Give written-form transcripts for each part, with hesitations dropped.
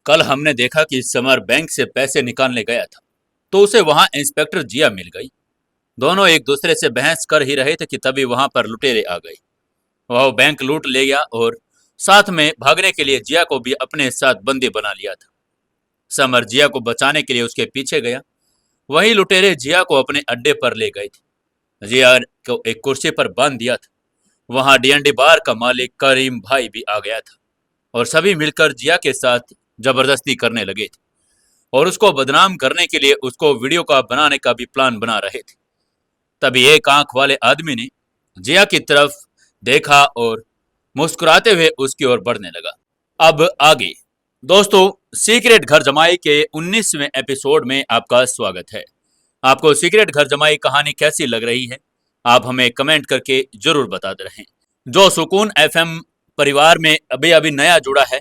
कल हमने देखा कि समर बैंक से पैसे निकालने गया था, तो उसे वहां इंस्पेक्टर जिया मिल गई। दोनों एक दूसरे से बहस कर ही रहे थे कि तभी वहां पर लुटेरे आ गए। वह बैंक लूट ले गया और साथ में भागने के लिए जिया को भी अपने साथ बंदी बना लिया था। समर जिया को बचाने के लिए उसके पीछे गया। वही लुटेरे जिया को अपने अड्डे पर ले गए थे। जिया को एक कुर्सी पर बांध दिया था। वहां डीएनडी बार का मालिक करीम भाई भी आ गया था और सभी मिलकर जिया के साथ जबरदस्ती करने लगे थे और उसको बदनाम करने के लिए उसको वीडियो का बनाने का भी प्लान बना रहे थे। तभी एक आंख वाले आदमी ने जिया की तरफ देखा और मुस्कुराते हुए उसकी ओर बढ़ने लगा। अब आगे दोस्तों, सीक्रेट घर जमाई के 19वें एपिसोड में आपका स्वागत है। आपको सीक्रेट घर जमाई कहानी कैसी लग रही है, आप हमें कमेंट करके जरूर बताते रहें। जो सुकून एफएम परिवार में अभी अभी नया जुड़ा है,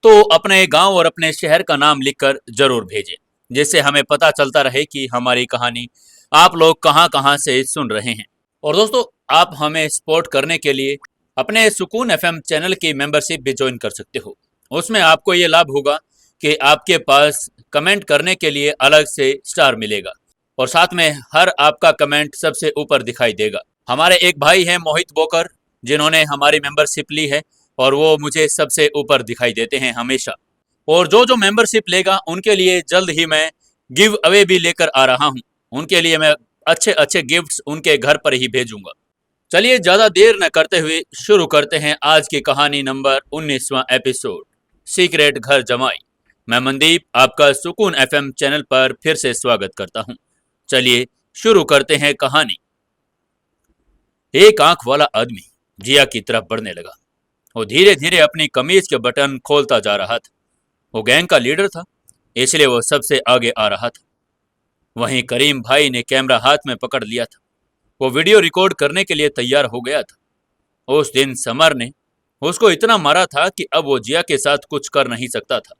तो अपने गांव और अपने शहर का नाम लिखकर जरूर भेजें, जिससे हमें पता चलता रहे कि हमारी कहानी आप लोग कहां कहां से सुन रहे हैं। और दोस्तों, आप हमें सपोर्ट करने के लिए अपने सुकून एफएम चैनल की मेंबरशिप भी ज्वाइन कर सकते हो। उसमें आपको ये लाभ होगा कि आपके पास कमेंट करने के लिए अलग से स्टार मिलेगा और साथ में हर आपका कमेंट सबसे ऊपर दिखाई देगा। हमारे एक भाई हैं मोहित बोकर, जिन्होंने हमारी मेंबरशिप ली है और वो मुझे सबसे ऊपर दिखाई देते हैं हमेशा। और जो जो मेंबरशिप लेगा उनके लिए जल्द ही मैं गिव अवे भी लेकर आ रहा हूं। उनके लिए मैं अच्छे अच्छे गिफ्ट्स उनके घर पर ही भेजूंगा। चलिए ज्यादा देर न करते हुए शुरू करते हैं आज की कहानी नंबर 19वां एपिसोड, सीक्रेट घर जमाई। मैं मनदीप आपका सुकून एफएम चैनल पर फिर से स्वागत करता हूं। चलिए शुरू करते हैं कहानी। एक आंख वाला आदमी जिया की तरफ बढ़ने लगा। वो धीरे धीरे अपनी कमीज के बटन खोलता जा रहा था। वो गैंग का लीडर था, इसलिए वो सबसे आगे आ रहा था। वहीं करीम भाई ने कैमरा हाथ में पकड़ लिया था। वो वीडियो रिकॉर्ड करने के लिए तैयार हो गया था। उस दिन समर ने उसको इतना मारा था कि अब वो जिया के साथ कुछ कर नहीं सकता था,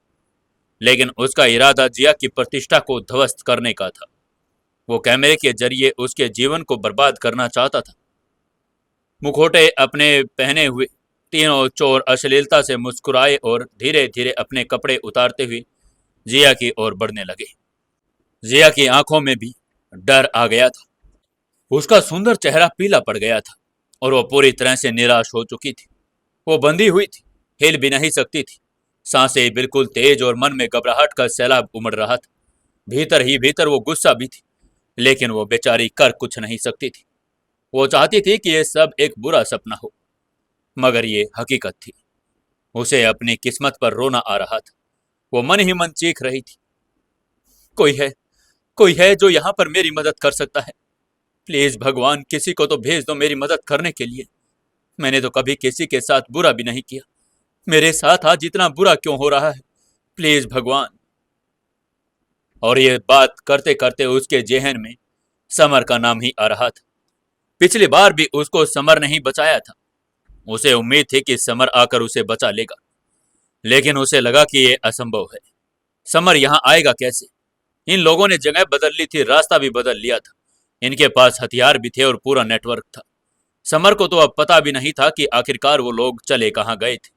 लेकिन उसका इरादा जिया की प्रतिष्ठा को ध्वस्त करने का था। वो कैमरे के जरिए उसके जीवन को बर्बाद करना चाहता था। मुखौटे अपने पहने हुए तीनों चोर अश्लीलता से मुस्कुराए और धीरे धीरे अपने कपड़े उतारते हुए जिया की ओर बढ़ने लगे। जिया की आंखों में भी डर आ गया था। उसका सुंदर चेहरा पीला पड़ गया था और वो पूरी तरह से निराश हो चुकी थी। वो बंधी हुई थी, हिल भी नहीं सकती थी। सांसें बिल्कुल तेज और मन में घबराहट का सैलाब उमड़ रहा था। भीतर ही भीतर वो गुस्सा भी थी, लेकिन वो बेचारी कर कुछ नहीं सकती थी। वो चाहती थी कि ये सब एक बुरा सपना हो, मगर ये हकीकत थी। उसे अपनी किस्मत पर रोना आ रहा था। वो मन ही मन चीख रही थी, कोई है जो यहाँ पर मेरी मदद कर सकता है। प्लीज भगवान, किसी को तो भेज दो मेरी मदद करने के लिए। मैंने तो कभी किसी के साथ बुरा भी नहीं किया, मेरे साथ आज इतना बुरा क्यों हो रहा है? प्लीज भगवान। और ये बात करते करते उसके जेहन में समर का नाम ही आ रहा था। पिछली बार भी उसको समर ने ही बचाया था। उसे उम्मीद थी कि समर आकर उसे बचा लेगा, लेकिन उसे लगा कि यह असंभव है। समर यहाँ आएगा कैसे? इन लोगों ने जगह बदल ली थी, रास्ता भी बदल लिया था। इनके पास हथियार भी थे और पूरा नेटवर्क था। समर को तो अब पता भी नहीं था कि आखिरकार वो लोग चले कहाँ गए थे।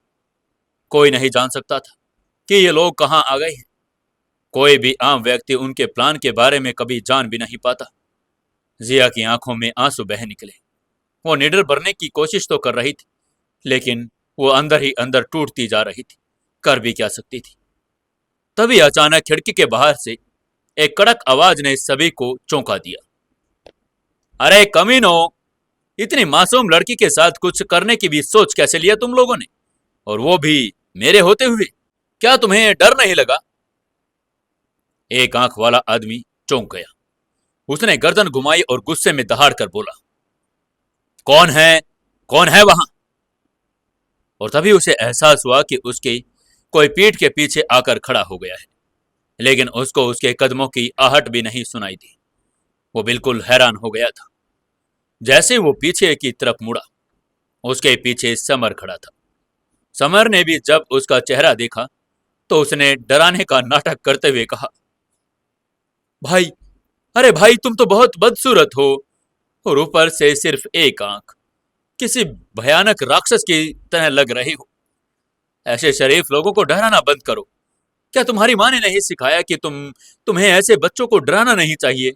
कोई नहीं जान सकता था कि ये लोग कहाँ आ गए हैं। कोई भी आम व्यक्ति उनके प्लान के बारे में कभी जान भी नहीं पाता। जिया की आंखों में आंसू बह निकले। वो निडर बनने की कोशिश तो कर रही थी, लेकिन वो अंदर ही अंदर टूटती जा रही थी। कर भी क्या सकती थी? तभी अचानक खिड़की के बाहर से एक कड़क आवाज ने सभी को चौंका दिया। अरे कमीनो, इतनी मासूम लड़की के साथ कुछ करने की भी सोच कैसे लिया तुम लोगों ने? और वो भी मेरे होते हुए? क्या तुम्हें डर नहीं लगा? एक आंख वाला आदमी चौंक गया। उसने गर्दन घुमाई और गुस्से में दहाड़ कर बोला, कौन है? कौन है वहां? और तभी उसे एहसास हुआ कि उसकी कोई पीठ के पीछे आकर खड़ा हो गया है, लेकिन उसको उसके कदमों की आहट भी नहीं सुनाई दी। वो बिल्कुल हैरान हो गया था। जैसे वो पीछे की तरफ मुड़ा, उसके पीछे समर खड़ा था। समर ने भी जब उसका चेहरा देखा तो उसने डराने का नाटक करते हुए कहा, भाई, अरे भाई, तुम तो बहुत बदसूरत हो और ऊपर से सिर्फ एक आंख, किसी भयानक राक्षस की तरह लग रही हो। ऐसे शरीफ लोगों को डराना बंद करो। क्या तुम्हारी माँ ने नहीं सिखाया कि तुम्हें ऐसे बच्चों को डराना नहीं चाहिए?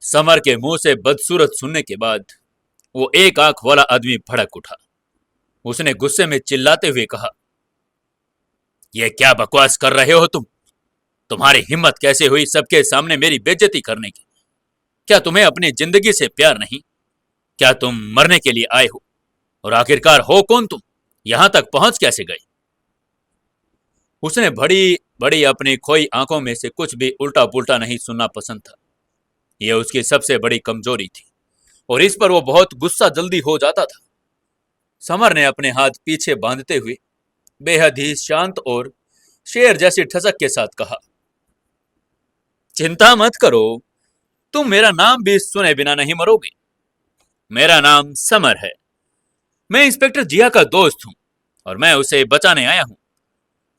समर के मुंह से बदसूरत सुनने के बाद वो एक आंख वाला आदमी भड़क उठा। उसने गुस्से में चिल्लाते हुए कहा, यह क्या बकवास कर रहे हो तुम? तुम्हारी हिम्मत कैसे हुई सबके सामने मेरी बेइज्जती करने की? क्या तुम्हें अपनी जिंदगी से प्यार नहीं? क्या तुम मरने के लिए आए हो? और आखिरकार हो कौन तुम? यहां तक पहुंच कैसे गए? उसने बड़ी बड़ी अपनी खोई आंखों में से कुछ भी उल्टा पुल्टा नहीं सुनना पसंद था। यह उसकी सबसे बड़ी कमजोरी थी और इस पर वो बहुत गुस्सा जल्दी हो जाता था। समर ने अपने हाथ पीछे बांधते हुए बेहद ही शांत और शेर जैसी ठसक के साथ कहा, चिंता मत करो, तुम मेरा नाम भी सुने बिना नहीं मरोगे। मेरा नाम समर है। मैं इंस्पेक्टर जिया का दोस्त हूं और मैं उसे बचाने आया हूं।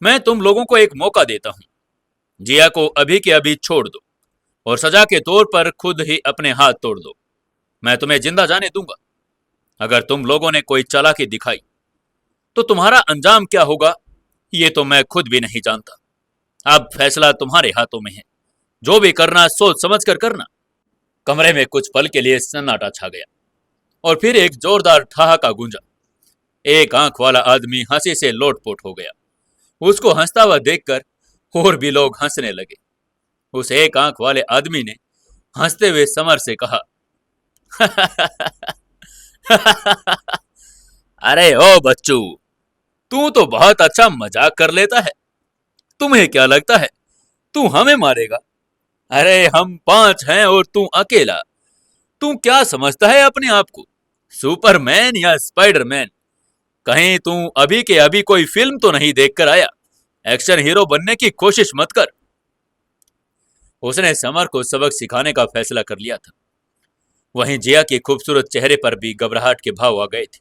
मैं तुम लोगों को एक मौका देता हूं। जिया को अभी के अभी छोड़ दो और सजा के तौर पर खुद ही अपने हाथ तोड़ दो। मैं तुम्हें जिंदा जाने दूंगा। अगर तुम लोगों ने कोई चालाकी दिखाई तो तुम्हारा अंजाम क्या होगा ये तो मैं खुद भी नहीं जानता। अब फैसला तुम्हारे हाथों में है। जो भी करना सोच समझ कर करना। कमरे में कुछ पल के लिए सन्नाटा छा गया और फिर एक जोरदार ठहाका गूंजा। एक आंख वाला आदमी हंसी से लोटपोट हो गया। उसको हंसता हुआ देखकर और भी लोग हंसने लगे। उस एक आंख वाले आदमी ने हंसते हुए समर से कहा, अरे ओ बच्चू, तू तो बहुत अच्छा मजाक कर लेता है। तुम्हें क्या लगता है तू हमें मारेगा? अरे हम 5 हैं और तू अकेला। तू क्या समझता है अपने आप को, सुपरमैन या स्पाइडरमैन? कहीं तू अभी के अभी कोई फिल्म तो नहीं देखकर आया? एक्शन हीरो बनने की कोशिश मत कर। उसने समर को सबक सिखाने का फैसला कर लिया था। वहीं जिया के खूबसूरत चेहरे पर भी घबराहट के भाव आ गए थे।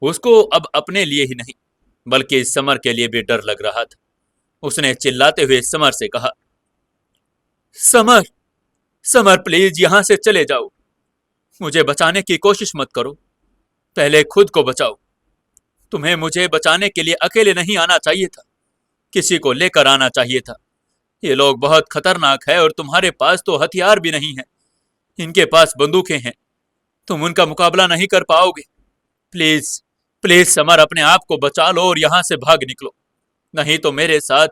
उसको अब अपने लिए ही नहीं बल्कि समर के लिए भी डर लग रहा था। उसने चिल्लाते हुए समर से कहा, समर, समर प्लीज यहां से चले जाओ। मुझे बचाने की कोशिश मत करो, पहले खुद को बचाओ। तुम्हें मुझे बचाने के लिए अकेले नहीं आना चाहिए था, किसी को लेकर आना चाहिए था। ये लोग बहुत खतरनाक है और तुम्हारे पास तो हथियार भी नहीं है। इनके पास बंदूकें हैं, तुम उनका मुकाबला नहीं कर पाओगे। प्लीज प्लीज समर, अपने आप को बचा लो और यहां से भाग निकलो, नहीं तो मेरे साथ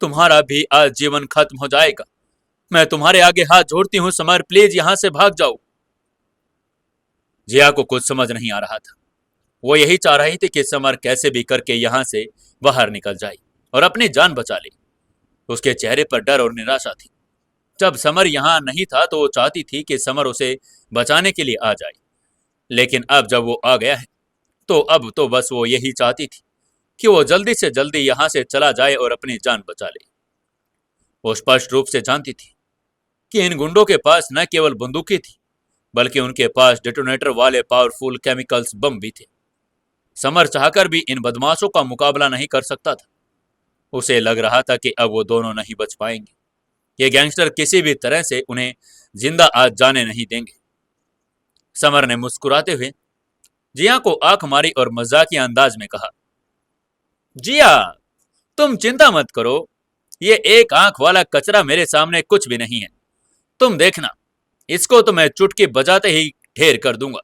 तुम्हारा भी आज जीवन खत्म हो जाएगा। मैं तुम्हारे आगे हाथ जोड़ती हूं समर, प्लीज यहां से भाग जाओ। जिया को कुछ समझ नहीं आ रहा था। वो यही चाह रही थी कि समर कैसे भी करके यहां से बाहर निकल जाए और अपनी जान बचा ले। उसके चेहरे पर डर और निराशा थी। जब समर यहां नहीं था तो वो चाहती थी कि समर उसे बचाने के लिए आ जाए, लेकिन अब जब वो आ गया है तो अब तो बस वो यही चाहती थी कि वो जल्दी से जल्दी यहां से चला जाए और अपनी जान बचा ले। वो स्पष्ट रूप से जानती थी कि इन गुंडों के पास न केवल बंदूकें थी बल्कि उनके पास डिटोनेटर वाले पावरफुल केमिकल्स बम भी थे। समर चाहकर भी इन बदमाशों का मुकाबला नहीं कर सकता था। उसे लग रहा था कि अब वो दोनों नहीं बच पाएंगे। ये गैंगस्टर किसी भी तरह से उन्हें जिंदा आज जाने नहीं देंगे। समर ने मुस्कुराते हुए जिया को आंख मारी और मजाकिया अंदाज में कहा, जिया तुम चिंता मत करो, ये एक आंख वाला कचरा मेरे सामने कुछ भी नहीं है। तुम देखना, इसको तो मैं चुटकी बजाते ही ढेर कर दूंगा।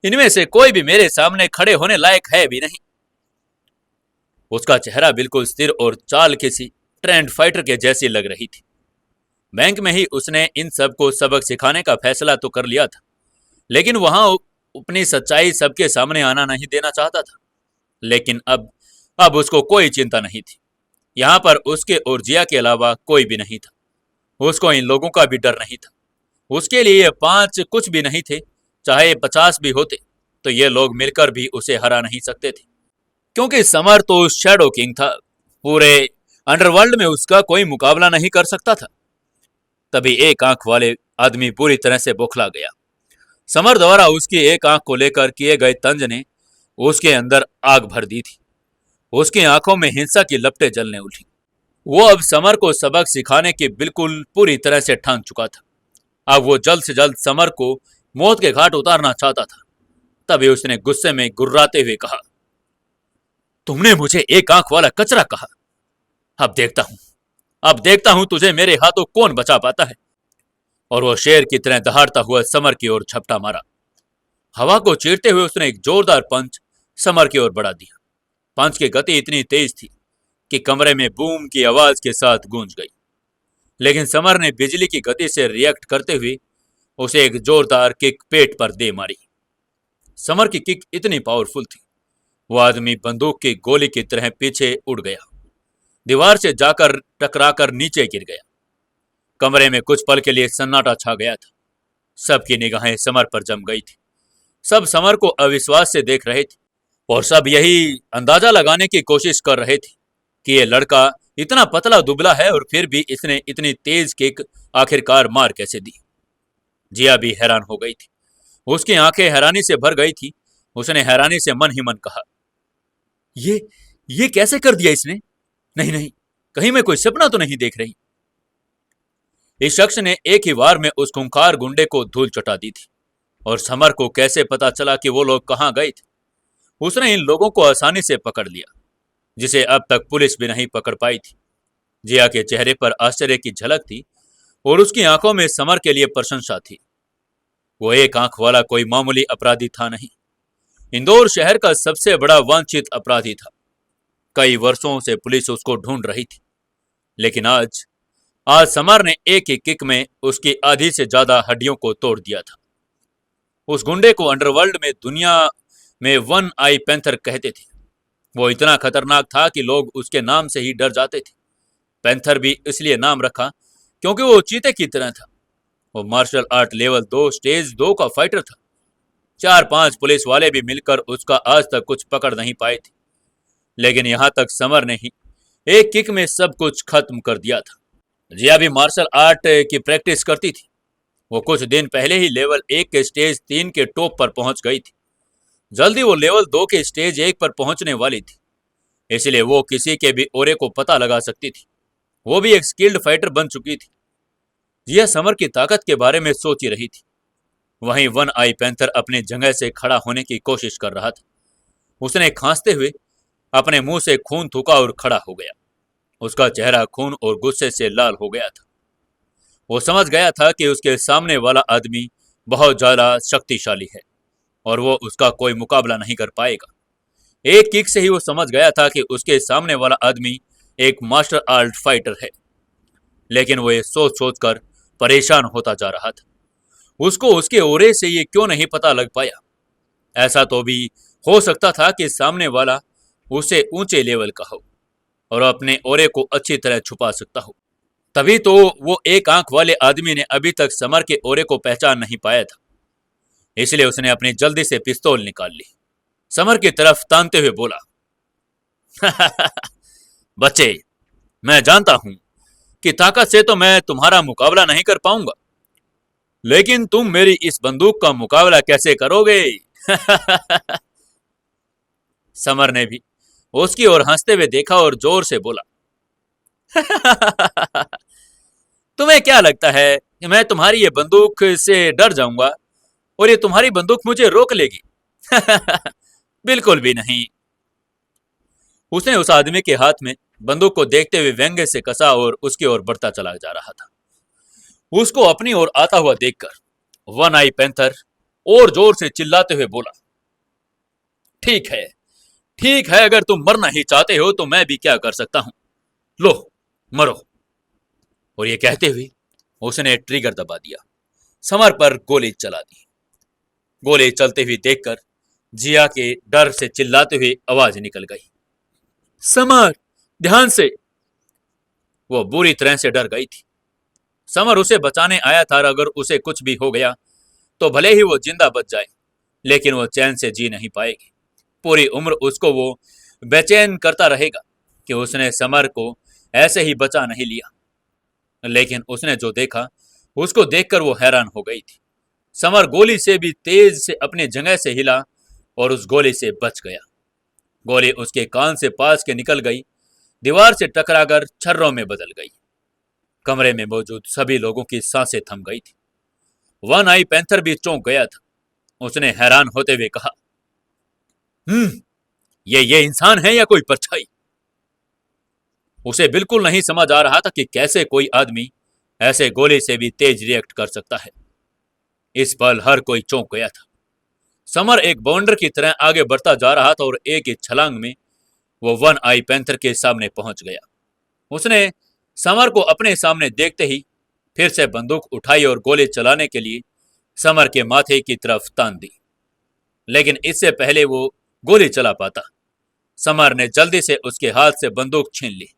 इनमें से कोई भी मेरे सामने खड़े होने लायक है भी नहीं। उसका चेहरा बिल्कुल स्थिर और चाल किसी ट्रेंड फाइटर के जैसी लग रही थी। बैंक में ही उसने इन सबको सबक सिखाने का फैसला तो कर लिया था, लेकिन वहां अपनी सच्चाई सबके सामने आना नहीं देना चाहता था। लेकिन अब उसको कोई चिंता नहीं थी। यहां पर उसके और जिया के अलावा कोई भी नहीं था। उसको इन लोगों का भी डर नहीं था। उसके लिए ये 5 कुछ भी नहीं थे, चाहे 50 भी होते तो ये लोग मिलकर भी उसे हरा नहीं सकते थे, क्योंकि समर तो शैडो किंग था। पूरे अंडरवर्ल्ड में उसका कोई मुकाबला नहीं कर सकता था। तभी एक आंख वाले आदमी पूरी तरह से बौखला गया। समर द्वारा उसकी एक आंख को लेकर किए गए तंज ने उसके अंदर आग भर दी थी। उसकी आंखों में हिंसा की लपटें जलने उठी। वो अब समर को सबक सिखाने की बिल्कुल पूरी तरह से ठान चुका था। अब वो जल्द से जल्द समर को मौत के घाट उतारना चाहता था। तभी उसने गुस्से में गुर्राते हुए कहा, तुमने मुझे एक आंख वाला कचरा कहा, अब देखता हूं तुझे मेरे हाथों कौन बचा पाता है। और वो शेर की तरह दहाड़ता हुआ समर की ओर झपटा मारा। हवा को चीरते हुए उसने एक जोरदार पंच समर की ओर बढ़ा दिया। पंच की गति इतनी तेज थी कि कमरे में बूम की आवाज के साथ गूंज गई। लेकिन समर ने बिजली की गति से रिएक्ट करते हुए उसे एक जोरदार किक पेट पर दे मारी। समर की किक इतनी पावरफुल थी, वो आदमी बंदूक की गोली की तरह पीछे उड़ गया, दीवार से जाकर टकराकर नीचे गिर गया। कमरे में कुछ पल के लिए सन्नाटा छा गया था। सबकी निगाहें समर पर जम गई थी। सब समर को अविश्वास से देख रहे थे और सब यही अंदाजा लगाने की कोशिश कर रहे थे कि ये लड़का इतना पतला दुबला है और फिर भी इसने इतनी तेज किक आखिरकार मार कैसे दी। जिया भी हैरान हो गई थी। उसकी आंखें हैरानी से भर गई थी। उसने हैरानी से मन ही मन कहा, ये ये कैसे कर दिया इसने? नहीं नहीं, कहीं मैं कोई सपना तो नहीं देख रही। इस शख्स ने एक ही वार में उस खूंखार गुंडे को धूल चटा दी थी। और समर को कैसे पता चला कि वो लोग कहां गए थे? उसने इन लोगों को आसानी से पकड़ लिया, जिसे अब तक पुलिस भी नहीं पकड़ पाई थी। जिया के चेहरे पर आश्चर्य की झलक थी और उसकी आंखों में समर के लिए प्रशंसा थी। वो एक आंख वाला कोई मामूली अपराधी था नहीं, इंदौर शहर का सबसे बड़ा वांछित अपराधी था। कई वर्षों से पुलिस उसको ढूंढ रही थी, लेकिन आज आज समर ने एक ही किक में उसकी आधी से ज्यादा हड्डियों को तोड़ दिया था। उस गुंडे को अंडरवर्ल्ड में दुनिया में वन आई पैंथर कहते थे। वो इतना खतरनाक था कि लोग उसके नाम से ही डर जाते थे। पैंथर भी इसलिए नाम रखा क्योंकि वो चीते की तरह था। वो मार्शल आर्ट लेवल 2 स्टेज 2 का फाइटर था। 4-5 पुलिस वाले भी मिलकर उसका आज तक कुछ पकड़ नहीं पाए थे, लेकिन यहां तक समर ने ही एक किक में सब कुछ खत्म कर दिया था। जिया भी मार्शल आर्ट की प्रैक्टिस करती थी। वो कुछ दिन पहले ही लेवल 1 के स्टेज 3 के टॉप पर पहुंच गई थी। जल्दी वो लेवल 2 के स्टेज 1 पर पहुंचने वाली थी, इसलिए वो किसी के भी ओरे को पता लगा सकती थी। वो भी एक स्किल्ड फाइटर बन चुकी थी। जिया समर की ताकत के बारे में सोच ही रही थी। वहीं वन आई पैंथर अपनी जगह से खड़ा होने की कोशिश कर रहा था। उसने खांसते हुए अपने मुंह से खून थूका और खड़ा हो गया। उसका चेहरा खून और गुस्से से लाल हो गया था। वो समझ गया था कि उसके सामने वाला आदमी बहुत ज्यादा शक्तिशाली है और वो उसका कोई मुकाबला नहीं कर पाएगा। एक किक से ही वो समझ गया था कि उसके सामने वाला आदमी एक मार्शल आर्ट फाइटर है। लेकिन वो ये सोच सोच कर परेशान होता जा रहा था। उसको उसके ओरे से ये क्यों नहीं पता लग पाया? ऐसा तो भी हो सकता था कि सामने वाला उसे ऊंचे लेवल का हो और अपने ओरे को अच्छी तरह छुपा सकता हो। तभी तो वो एक आंख वाले आदमी ने अभी तक समर के ओरे को पहचान नहीं पाया था। इसलिए उसने अपनी जल्दी से पिस्तौल निकाल ली। समर की तरफ तानते हुए बोला, बच्चे, मैं जानता हूं कि ताकत से तो मैं तुम्हारा मुकाबला नहीं कर पाऊंगा, लेकिन तुम मेरी इस बंदूक का मुकाबला कैसे करोगे? समर ने भी उसकी ओर हंसते हुए देखा और जोर से बोला, तुम्हें क्या लगता है कि मैं तुम्हारी ये बंदूक से डर जाऊंगा और ये तुम्हारी बंदूक मुझे रोक लेगी? बिल्कुल भी नहीं। उसने उस आदमी के हाथ में बंदूक को देखते हुए व्यंग्य से कसा और उसकी ओर बढ़ता चला जा रहा था। उसको अपनी ओर आता हुआ देखकर वन आई पैंथर और जोर से चिल्लाते हुए बोला, ठीक है, ठीक है, अगर तुम मरना ही चाहते हो तो मैं भी क्या कर सकता हूं। लो, मरो। और ये कहते हुए उसने ट्रिगर दबा दिया। समर पर गोली चला दी। गोली चलते हुए देखकर जिया के डर से चिल्लाते हुए आवाज निकल गई, समर, ध्यान से। वो बुरी तरह से डर गई थी। समर उसे बचाने आया था और अगर उसे कुछ भी हो गया तो भले ही वो जिंदा बच जाए, लेकिन वो चैन से जी नहीं पाएगी। पूरी उम्र उसको वो बेचैन करता रहेगा कि उसने समर को ऐसे ही बचा नहीं लिया। लेकिन उसने जो देखा उसको देखकर वो हैरान हो गई थी। समर गोली से भी तेज से अपनी जगह से हिला और उस गोली से बच गया। गोली उसके कान से पास के निकल गई, दीवार से टकराकर छर्रों में बदल गई। कमरे में मौजूद सभी लोगों की सांसें थम गई थी। वन आई पैंथर भी चौंक गया था। उसने हैरान होते हुए कहा, ये इंसान है या कोई परछाई? उसे बिल्कुल नहीं समझ आ रहा था कि कैसे कोई आदमी ऐसे गोली से भी तेज रिएक्ट कर सकता है। इस पल हर कोई चौंक गया था। समर एक बाउंडर की तरह आगे बढ़ता जा रहा था और एक ही छलांग में वो वन आई पैंथर के सामने पहुंच गया। उसने समर को अपने सामने देखते ही फिर से बंदूक उठाई और गोली चलाने के लिए समर के माथे की तरफ तान दी। लेकिन इससे पहले वो गोली चला पाता, समर ने जल्दी से उसके हाथ से बंदूक छीन ली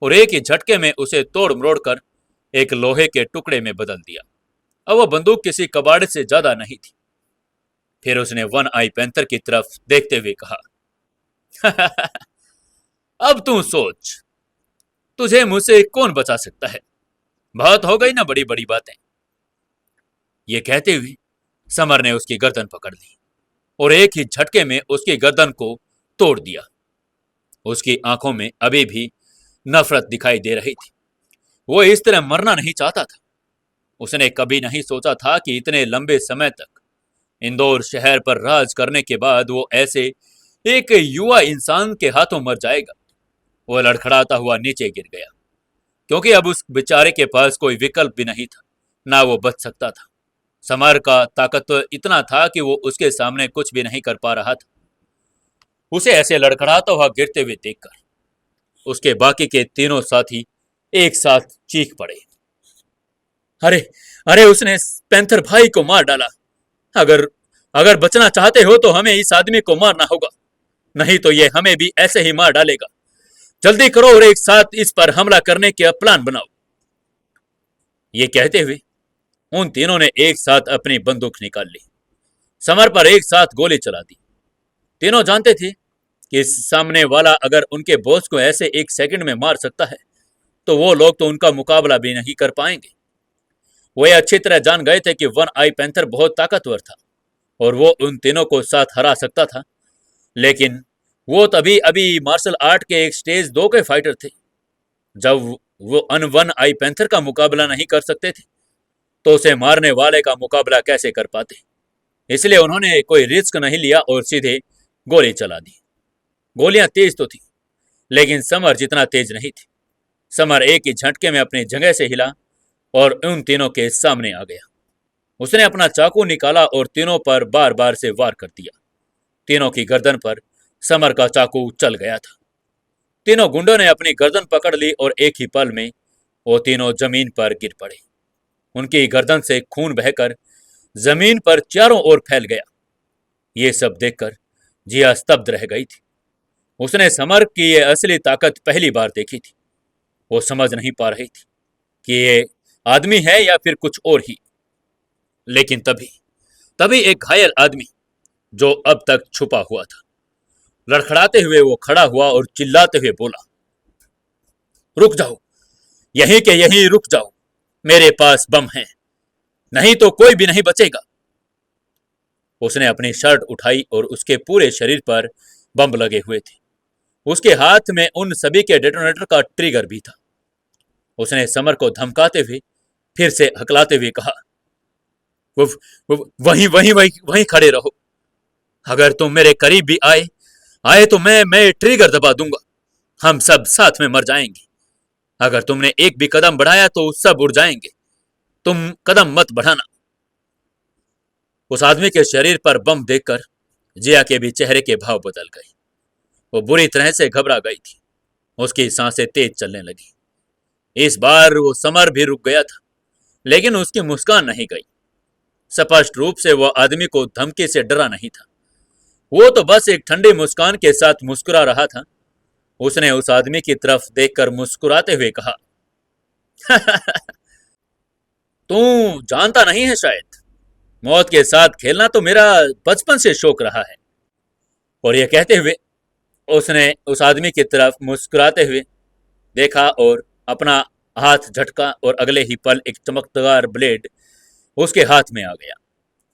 और एक ही झटके में उसे तोड़ मरोड़ कर एक लोहे के टुकड़े में बदल दिया। अब वह बंदूक किसी कबाड़े से ज्यादा नहीं थी। फिर उसने वन आई पैंथर की तरफ देखते हुए कहा, अब तू सोच, तुझे मुझसे कौन बचा सकता है? बहुत हो गई ना बड़ी बड़ी बातें। ये कहते हुए समर ने उसकी गर्दन पकड़ ली और एक ही झटके में उसकी गर्दन को तोड़ दिया। उसकी आंखों में अभी भी नफरत दिखाई दे रही थी। वो इस तरह मरना नहीं चाहता था। उसने कभी नहीं सोचा था कि इतने लंबे समय तक इंदौर शहर पर राज करने के बाद वो ऐसे एक युवा इंसान के हाथों मर जाएगा। वो लड़खड़ाता हुआ नीचे गिर गया, क्योंकि अब उस बेचारे के पास कोई विकल्प भी नहीं था, ना वो बच सकता था। समर का ताकतवर इतना था कि वो उसके सामने कुछ भी नहीं कर पा रहा था। उसे ऐसे लड़खड़ाता हुआ गिरते हुए देखकर उसके बाकी के तीनों साथी एक साथ चीख पड़े, अरे अरे, उसने पैंथर भाई को मार डाला। अगर अगर बचना चाहते हो तो हमें इस आदमी को मारना होगा, नहीं तो ये हमें भी ऐसे ही मार डालेगा। जल्दी करो और एक साथ इस पर हमला करने का प्लान बनाओ। ये कहते हुए उन तीनों ने एक साथ अपनी बंदूक निकाल ली, समर पर एक साथ गोली चला दी। तीनों जानते थे कि सामने वाला अगर उनके बॉस को ऐसे एक सेकंड में मार सकता है तो वो लोग तो उनका मुकाबला भी नहीं कर पाएंगे। वे अच्छी तरह जान गए थे कि वन आई पैंथर बहुत ताकतवर था और वो उन तीनों को साथ हरा सकता था, लेकिन वो तभी अभी मार्शल आर्ट के एक स्टेज 2 के फाइटर थे। जब वो अन वन आई पैंथर का मुकाबला नहीं कर सकते थे तो उसे मारने वाले का मुकाबला कैसे कर पाते। इसलिए उन्होंने कोई रिस्क नहीं लिया और सीधे गोली चला दी। गोलियां तेज तो थी, लेकिन समर जितना तेज नहीं थी। समर एक ही झटके में अपनी जगह से हिला और उन तीनों के सामने आ गया। उसने अपना चाकू निकाला और तीनों पर बार बार से वार कर दिया। तीनों की गर्दन पर समर का चाकू चल गया था। तीनों गुंडों ने अपनी गर्दन पकड़ ली और एक ही पल में वो तीनों जमीन पर गिर पड़े। उनकी गर्दन से खून बहकर जमीन पर चारों ओर फैल गया। ये सब देखकर जिया स्तब्ध रह गई थी। उसने समर की ये असली ताकत पहली बार देखी थी। वो समझ नहीं पा रही थी कि ये आदमी है या फिर कुछ और ही। लेकिन तभी तभी एक घायल आदमी जो अब तक छुपा हुआ था, लड़खड़ाते हुए वो खड़ा हुआ और चिल्लाते हुए बोला, रुक जाओ, यहीं के यहीं रुक जाओ, मेरे पास बम है, नहीं तो कोई भी नहीं बचेगा। उसने अपनी शर्ट उठाई और उसके पूरे शरीर पर बम लगे हुए थे। उसके हाथ में उन सभी के डेटोनेटर का ट्रिगर भी था। उसने समर को धमकाते हुए फिर से हकलाते हुए कहा, वो, वहीं वहीं वहीं वहीं खड़े रहो। अगर तुम मेरे करीब भी आए आए तो मैं ट्रिगर दबा दूंगा। हम सब साथ में मर जाएंगे। अगर तुमने एक भी कदम बढ़ाया तो सब उड़ जाएंगे। तुम कदम मत बढ़ाना। उस आदमी के शरीर पर बम देखकर जिया के भी चेहरे के भाव बदल गए। वो बुरी तरह से घबरा गई थी। उसकी सांसें तेज चलने लगी। इस बार वो समर भी रुक गया था, लेकिन उसकी मुस्कान नहीं गई। स्पष्ट रूप से वह आदमी को धमकी से डरा नहीं था। वो तो बस एक ठंडी मुस्कान के साथ मुस्कुरा रहा था। उसने उस आदमी की तरफ देखकर मुस्कुराते हुए कहा, तू जानता नहीं है शायद, मौत के साथ खेलना तो मेरा बचपन से शौक रहा है। और यह कहते हुए उसने उस आदमी की तरफ मुस्कुराते हुए देखा और अपना हाथ झटका और अगले ही पल एक चमकदार ब्लेड उसके हाथ में आ गया।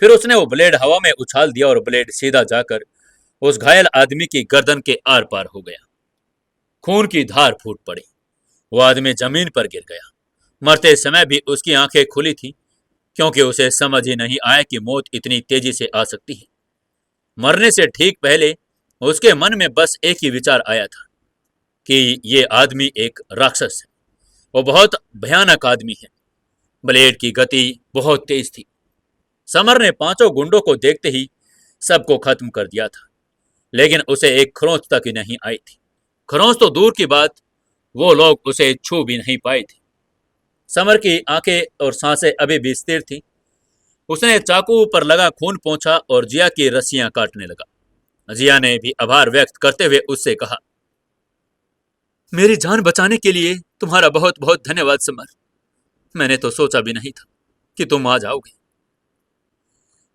फिर उसने वो ब्लेड हवा में उछाल दिया और ब्लेड सीधा जाकर उस घायल आदमी की गर्दन के आर पार हो गया। खून की धार फूट पड़ी। वो आदमी जमीन पर गिर गया। मरते समय भी उसकी आंखें खुली थी, क्योंकि उसे समझ ही नहीं आया कि मौत इतनी तेजी से आ सकती है। मरने से ठीक पहले उसके मन में बस एक ही विचार आया था, कि ये आदमी एक राक्षस है। वो बहुत भयानक आदमी है। ब्लेड की गति बहुत तेज थी। समर ने पांचों गुंडों को देखते ही सबको खत्म कर दिया था, लेकिन उसे एक खरोंच तक ही नहीं आई थी। खरोंच तो दूर की बात, वो लोग उसे छू भी नहीं पाए थे। समर की आंखें और सांसें अभी भी स्थिर थी। उसने चाकू पर लगा खून पोंछा और जिया की रस्सियां काटने लगा। जिया ने भी आभार व्यक्त करते हुए उससे कहा, मेरी जान बचाने के लिए तुम्हारा बहुत बहुत धन्यवाद समर। मैंने तो सोचा भी नहीं था कि तुम आ जाओगे।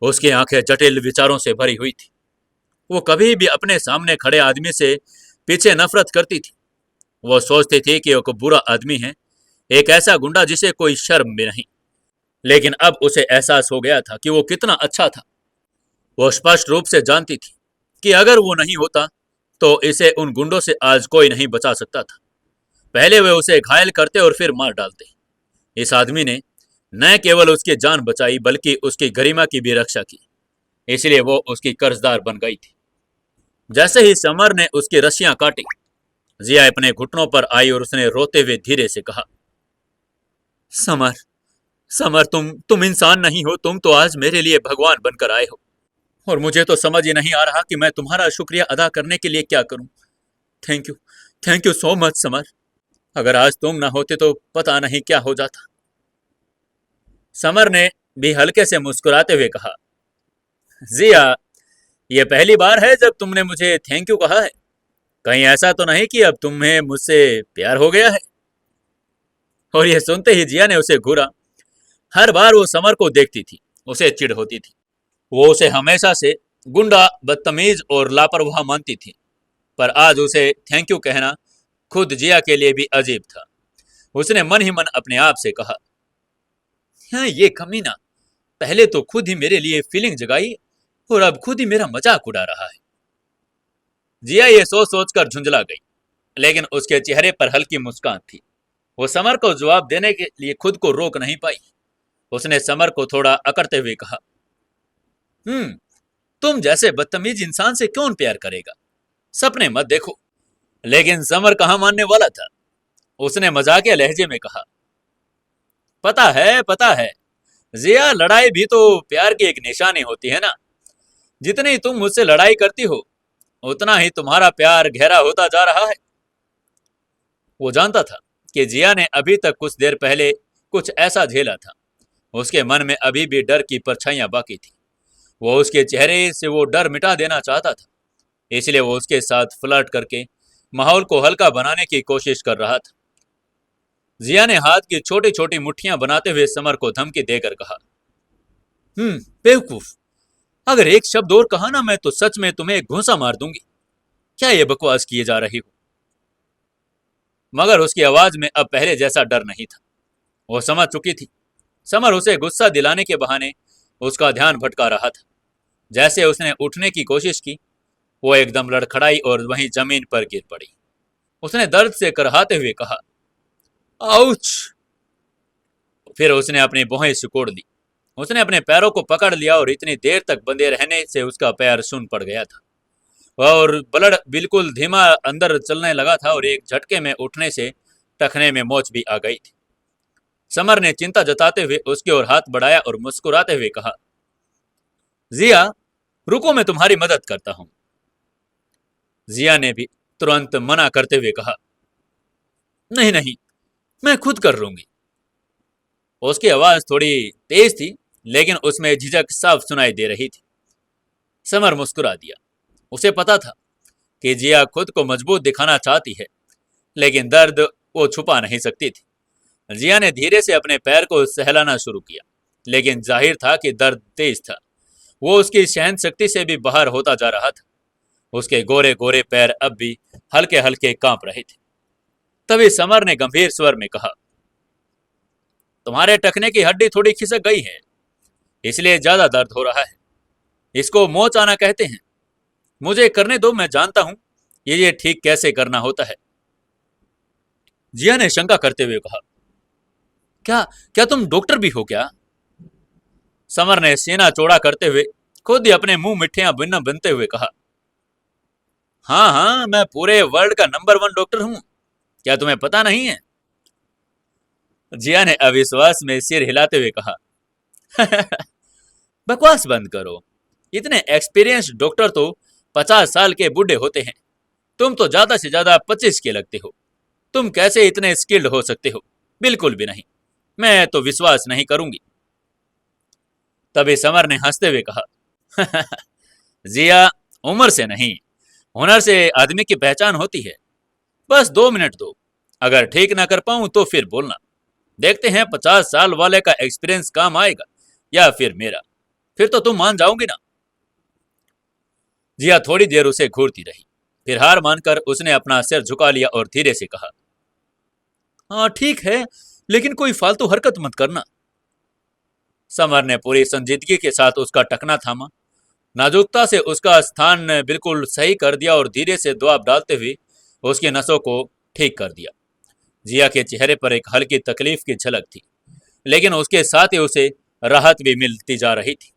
उसकी आंखें जटिल विचारों से भरी हुई थी। वो कभी भी अपने सामने खड़े आदमी से पीछे नफरत करती थी। वो सोचती थी कि वो बुरा आदमी है, एक ऐसा गुंडा जिसे कोई शर्म भी नहीं। लेकिन अब उसे एहसास हो गया था कि वो कितना अच्छा था। वो स्पष्ट रूप से जानती थी कि अगर वो नहीं होता तो इसे उन गुंडों से आज कोई नहीं बचा सकता था। पहले वे उसे घायल करते और फिर मार डालते। इस आदमी ने न केवल उसकी जान बचाई बल्कि उसकी गरिमा की भी रक्षा की। इसलिए वो उसकी कर्जदार बन गई थी। जैसे ही समर ने उसकी रस्सियां काटी, जिया अपने घुटनों पर आई और उसने रोते हुए धीरे से कहा, समर, समर, तुम इंसान नहीं हो, तुम तो आज मेरे लिए भगवान बनकर आए हो। और मुझे तो समझ ही नहीं आ रहा कि मैं तुम्हारा शुक्रिया अदा करने के लिए क्या करूं। Thank you, thank you so much summer. अगर आज तुम ना होते तो पता नहीं क्या हो जाता। समर ने भी हल्के से मुस्कुराते हुए कहा, जिया, ये पहली बार है जब तुमने मुझे थैंक यू कहा है। कहीं ऐसा तो नहीं कि अब तुम्हें मुझसे प्यार हो गया है। और यह सुनते ही जिया ने उसे घूरा। हर बार वो समर को देखती थी, उसे चिढ़ होती थी। वो उसे हमेशा से गुंडा, बदतमीज और लापरवाह मानती थी, पर आज उसे थैंक यू कहना खुद जिया के लिए भी अजीब था। उसने मन ही मन अपने आप से कहा, हाँ, ये कमीना पहले तो खुद ही मेरे लिए फीलिंग जगाई और अब खुद ही मेरा मजाक उड़ा रहा है। जिया ये सोच सोच कर झुंझला गई, लेकिन उसके चेहरे पर हल्की मुस्कान थी। वो समर को जवाब देने के लिए खुद को रोक नहीं पाई। उसने समर को थोड़ा अकड़ते हुए कहा, तुम जैसे बदतमीज इंसान से कौन प्यार करेगा? सपने मत देखो। लेकिन समर कहाँ मानने वाला था। उसने मजाकिया लहजे में कहा, पता है जिया, लड़ाई भी तो प्यार की एक निशानी होती है ना। जितनी तुम मुझसे लड़ाई करती हो उतना ही तुम्हारा प्यार गहरा होता जा रहा है। वो जानता था कि जिया ने अभी तक कुछ देर पहले कुछ ऐसा झेला था। उसके मन में अभी भी डर की परछाइयां बाकी थी। वो उसके चेहरे से वो डर मिटा देना चाहता था, इसलिए वो उसके साथ फ्लर्ट करके माहौल को हल्का बनाने की कोशिश कर रहा था। जिया ने हाथ की छोटी छोटी मुट्ठियां बनाते हुए समर को धमकी देकर कहा, बेवकूफ, अगर एक शब्द और कहा ना, मैं तो सच में तुम्हें एक घूंसा मार दूंगी। क्या ये बकवास किए जा रही हो? मगर उसकी आवाज में अब पहले जैसा डर नहीं था। वो समझ चुकी थी समर उसे गुस्सा दिलाने के बहाने उसका ध्यान भटका रहा था। जैसे उसने उठने की कोशिश की, वो एकदम लड़खड़ाई और वहीं जमीन पर गिर पड़ी। उसने दर्द से करहाते हुए कहा, आउच। फिर उसने अपनी भौहें सिकोड़ ली। उसने अपने पैरों को पकड़ लिया और इतनी देर तक बंधे रहने से उसका पैर सुन पड़ गया था और ब्लड बिल्कुल धीमा अंदर चलने लगा था और एक झटके में उठने से टखने में मोच भी आ गई थी। समर ने चिंता जताते हुए उसकी ओर हाथ बढ़ाया और मुस्कुराते हुए कहा, जिया, रुको, मैं तुम्हारी मदद करता हूं। जिया ने भी तुरंत मना करते हुए कहा, नहीं नहीं, मैं खुद कर लूंगी। उसकी आवाज थोड़ी तेज थी, लेकिन उसमें झिझक साफ सुनाई दे रही थी। समर मुस्कुरा दिया। उसे पता था कि जिया खुद को मजबूत दिखाना चाहती है, लेकिन दर्द वो छुपा नहीं सकती थी। जिया ने धीरे से अपने पैर को सहलाना शुरू किया, लेकिन जाहिर था कि दर्द तेज था। वो उसकी सहन शक्ति से भी बाहर होता जा रहा था। उसके गोरे गोरे पैर अब भी हल्के हल्के कांप रहे थे। तभी समर ने गंभीर स्वर में कहा, तुम्हारे टखने की हड्डी थोड़ी खिसक गई है, इसलिए ज्यादा दर्द हो रहा है। इसको मोच आना कहते हैं। मुझे करने दो, मैं जानता हूं ये ठीक कैसे करना होता है। जिया ने शंका करते हुए कहा, क्या क्या तुम डॉक्टर भी हो क्या? समर ने सीना चौड़ा करते हुए खुद ही अपने मुंह मिठियां बिना बनते हुए कहा, हाँ हाँ, मैं पूरे वर्ल्ड का नंबर 1 डॉक्टर हूँ। क्या तुम्हें पता नहीं है? जिया ने अविश्वास में सिर हिलाते हुए कहा। बकवास बंद करो। इतने एक्सपीरियंस्ड डॉक्टर तो 50 साल के बूढ़े होते हैं। तुम तो ज्यादा से ज्यादा 25 के लगते हो। तुम कैसे इतने स्किल्ड हो सकते हो? बिल्कुल भी नहीं। मैं तो विश्वास नहीं करूंगी। तभी समर ने हंसते हुए कहा। जिया, उम्र से नहीं, हुनर से आदमी की पहचान होती है। बस 2 मिनट दो। अगर ठीक ना कर पाऊं तो फिर बोलना। देखते हैं 50 साल वाले का एक्सपीरियंस काम आएगा या फिर मेरा। फिर तो तुम मान जाओगे ना। जिया थोड़ी देर उसे घूरती रही। फिर हार मानकर उसने अपना सिर झुका लिया और धीरे से कहा, हाँ ठीक है, लेकिन कोई फालतू हरकत मत करना। समर ने पूरी संजीदगी के साथ उसका टखना थामा, नाजुकता से उसका स्थान बिल्कुल सही कर दिया और धीरे से दबाव डालते हुए उसकी नसों को ठीक कर दिया। जिया के चेहरे पर एक हल्की तकलीफ की झलक थी, लेकिन उसके साथ ही उसे राहत भी मिलती जा रही थी।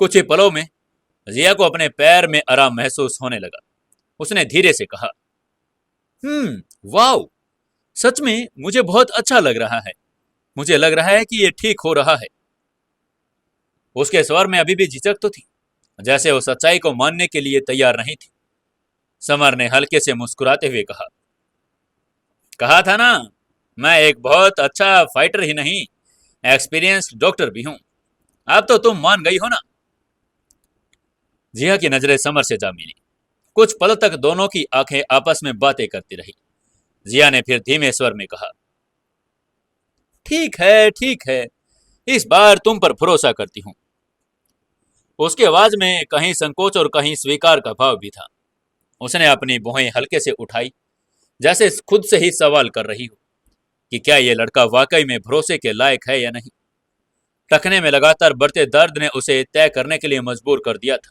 कुछ ही पलों में जिया को अपने पैर में आराम महसूस होने लगा। उसने धीरे से कहा, वाह, सच में मुझे बहुत अच्छा लग रहा है। मुझे लग रहा है कि ये ठीक हो रहा है। उसके स्वर में अभी भी झिझक तो थी, जैसे वो सच्चाई को मानने के लिए तैयार नहीं थी। समर ने हल्के से मुस्कुराते हुए कहा, कहा था ना, मैं एक बहुत अच्छा फाइटर ही नहीं, एक्सपीरियंस्ड डॉक्टर भी हूं। अब तो तुम मान गई हो ना। जिया की नजरें समर से जा मिली। कुछ पल तक दोनों की आंखें आपस में बातें करती रही। जिया ने फिर धीमे स्वर में कहा, ठीक है ठीक है, इस बार तुम पर भरोसा करती हूँ। उसकी आवाज में कहीं संकोच और कहीं स्वीकार का भाव भी था। उसने अपनी भौहें हल्के से उठाई, जैसे खुद से ही सवाल कर रही हो कि क्या यह लड़का वाकई में भरोसे के लायक है या नहीं। टखने में लगातार बढ़ते दर्द ने उसे तय करने के लिए मजबूर कर दिया था।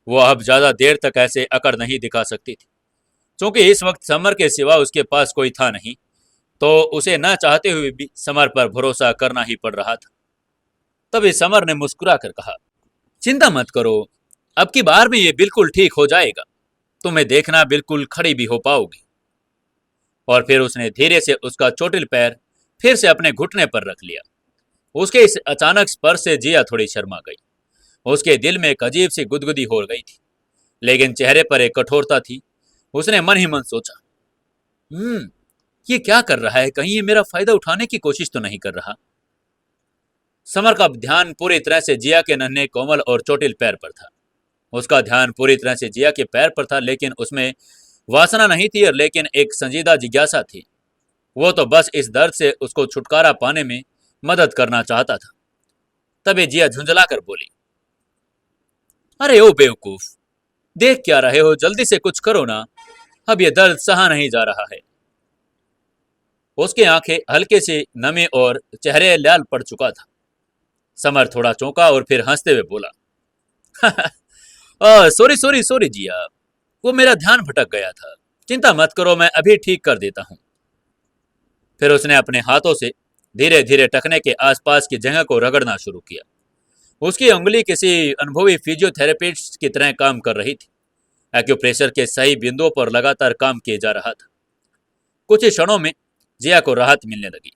वो अब ज्यादा देर तक ऐसे अकड़ नहीं दिखा सकती थी। क्योंकि इस वक्त समर के सिवा उसके पास कोई था नहीं, तो उसे न चाहते हुए भी समर पर भरोसा करना ही पड़ रहा था। तभी समर ने मुस्कुरा कर कहा, चिंता मत करो, अब की बार में ये बिल्कुल ठीक हो जाएगा। तुम्हें देखना बिल्कुल खड़ी भी हो पाओगी। और फिर उसने धीरे से उसका चोटिल पैर फिर से अपने घुटने पर रख लिया। उसके इस अचानक स्पर्श से जिया थोड़ी शर्मा गई। उसके दिल में एक अजीब सी गुदगुदी हो गई थी, लेकिन चेहरे पर एक कठोरता थी। उसने मन ही मन सोचा, ये क्या कर रहा है? कहीं ये मेरा फायदा उठाने की कोशिश तो नहीं कर रहा। समर का ध्यान पूरी तरह से जिया के नन्हे कोमल और चोटिल पैर पर था। उसका ध्यान पूरी तरह से जिया के पैर पर था, लेकिन उसमें वासना नहीं थी, और लेकिन एक संजीदा जिज्ञासा थी। वो तो बस इस दर्द से उसको छुटकारा पाने में मदद करना चाहता था। तभी जिया झुंझला कर बोली, अरे ओ बेवकूफ, देख क्या रहे हो? जल्दी से कुछ करो ना, अब ये दर्द सहा नहीं जा रहा है। उसकी आंखें हल्के से नमी और चेहरे लाल पड़ चुका था। समर थोड़ा चौंका और फिर हंसते हुए बोला, सॉरी सॉरी सॉरी जिया, वो मेरा ध्यान भटक गया था। चिंता मत करो, मैं अभी ठीक कर देता हूँ। फिर उसने अपने हाथों से धीरे धीरे टखने के आसपास की जगह को रगड़ना शुरू किया। उसकी उंगली किसी अनुभवी फिजियोथेरेपिस्ट की तरह काम कर रही थी। एक्यूप्रेशर के सही बिंदुओं पर लगातार काम किए जा रहा था। कुछ ही क्षणों में जिया को राहत मिलने लगी।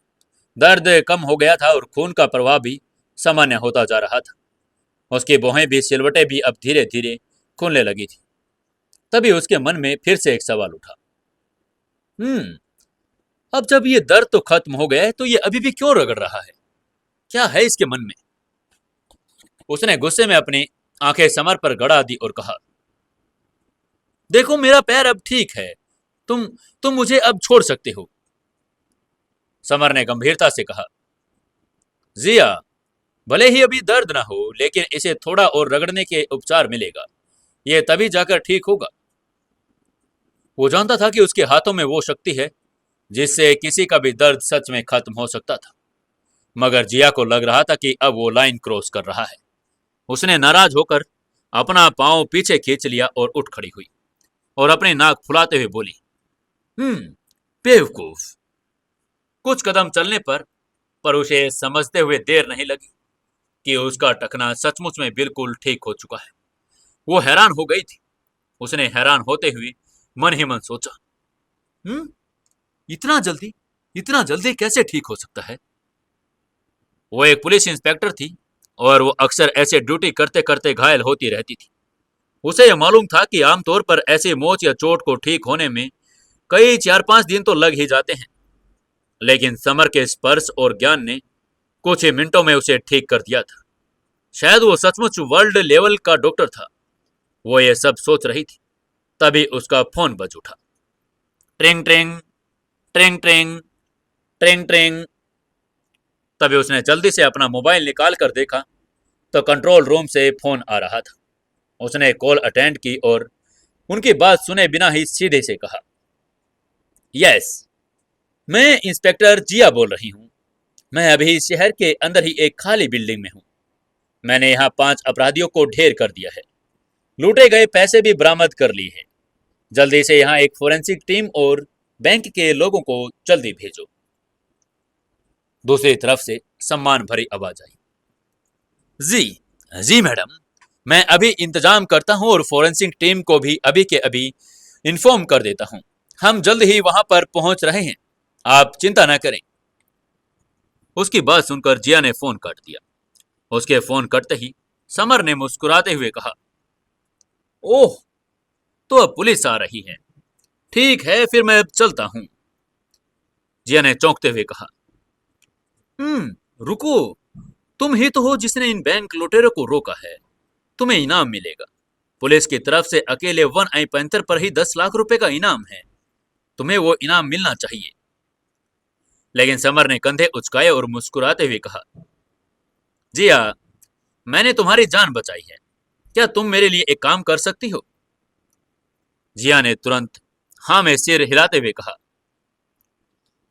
दर्द कम हो गया था और खून का प्रवाह भी सामान्य होता जा रहा था। उसकी भौहें भी सिलवटें भी अब धीरे धीरे खुलने लगी थी। तभी उसके मन में फिर से एक सवाल उठा, अब जब ये दर्द तो खत्म हो गया है, तो ये अभी भी क्यों रगड़ रहा है? क्या है इसके मन में? उसने गुस्से में अपनी आंखें समर पर गड़ा दी और कहा, देखो मेरा पैर अब ठीक है। तुम तुम मुझे अब छोड़ सकते हो। समर ने गंभीरता से कहा, जिया, भले ही अभी दर्द ना हो, लेकिन इसे थोड़ा और रगड़ने के उपचार मिलेगा। यह तभी जाकर ठीक होगा। वो जानता था कि उसके हाथों में वो शक्ति है जिससे किसी का भी दर्द सच में खत्म हो सकता था। मगर जिया को लग रहा था कि अब वो लाइन क्रॉस कर रहा है। उसने नाराज होकर अपना पांव पीछे खींच लिया और उठ खड़ी हुई और अपने नाक फुलाते हुए बोली, बेवकूफ। कुछ कदम चलने पर उसे समझते हुए देर नहीं लगी कि उसका टखना सचमुच में बिल्कुल ठीक हो चुका है। वो हैरान हो गई थी। उसने हैरान होते हुए मन ही मन सोचा, इतना जल्दी, इतना जल्दी कैसे ठीक हो सकता है? वो एक पुलिस इंस्पेक्टर थी और वो अक्सर ऐसे ड्यूटी करते करते घायल होती रहती थी। उसे यह मालूम था कि आमतौर पर ऐसे मोच या चोट को ठीक होने में कई 4-5 दिन तो लग ही जाते हैं, लेकिन समर के स्पर्श और ज्ञान ने कुछ ही मिनटों में उसे ठीक कर दिया था। शायद वो सचमुच वर्ल्ड लेवल का डॉक्टर था। वो ये सब सोच रही थी, तभी उसका फोन बज उठा। ट्रिंग ट्रिंग, ट्रिंग ट्रिंग, ट्रिंग ट्रिंग। तभी उसने जल्दी से अपना मोबाइल निकाल कर देखा तो कंट्रोल रूम से फोन आ रहा था। उसने कॉल अटेंड की और उनकी बात सुने बिना ही सीधे से कहा, यस, मैं इंस्पेक्टर जिया बोल रही हूँ। मैं अभी शहर के अंदर ही एक खाली बिल्डिंग में हूँ। मैंने यहाँ 5 अपराधियों को ढेर कर दिया है। लूटे गए पैसे भी बरामद कर लिए हैं। जल्दी से यहाँ एक फोरेंसिक टीम और बैंक के लोगों को जल्दी भेजो। दूसरी तरफ से सम्मान भरी आवाज आई, जी जी मैडम, मैं अभी इंतजाम करता हूँ और फोरेंसिक टीम को भी अभी के अभी इन्फॉर्म कर देता हूँ। हम जल्द ही वहां पर पहुंच रहे हैं, आप चिंता न करें। उसकी बात सुनकर जिया ने फोन काट दिया। उसके फोन कटते ही समर ने मुस्कुराते हुए कहा, ओह, तो अब पुलिस आ रही है। ठीक है, फिर मैं अब चलता हूं। जिया ने चौंकते हुए कहा, रुको, तुम ही तो हो जिसने इन बैंक लुटेरों को रोका है। तुम्हें इनाम मिलेगा। पुलिस की तरफ से अकेले वन आई पैंथर पर ही 10 लाख रुपए का इनाम है। तुम्हें वो इनाम मिलना चाहिए। लेकिन समर ने कंधे उचकाए और मुस्कुराते हुए कहा, जिया, मैंने तुम्हारी जान बचाई है। क्या तुम मेरे लिए एक काम कर सकती हो? जिया ने तुरंत हाँ में सिर हिलाते हुए कहा,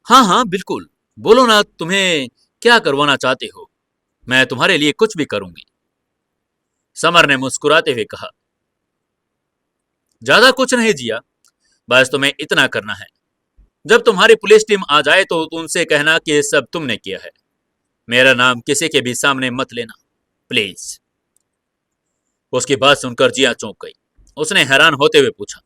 हाँ हाँ बिल्कुल, बोलो ना, तुम्हें क्या करवाना चाहते हो? मैं तुम्हारे लिए कुछ भी करूंगी। समर ने मुस्कुराते हुए कहा, ज्यादा कुछ नहीं जिया, बस तुम्हें इतना करना है। जब तुम्हारी पुलिस टीम आ जाए तो उनसे कहना कि ये सब तुमने किया है। मेरा नाम किसी के भी सामने मत लेना, प्लीज। उसकी बात सुनकर जिया चौंक गई। उसने हैरान होते हुए पूछा,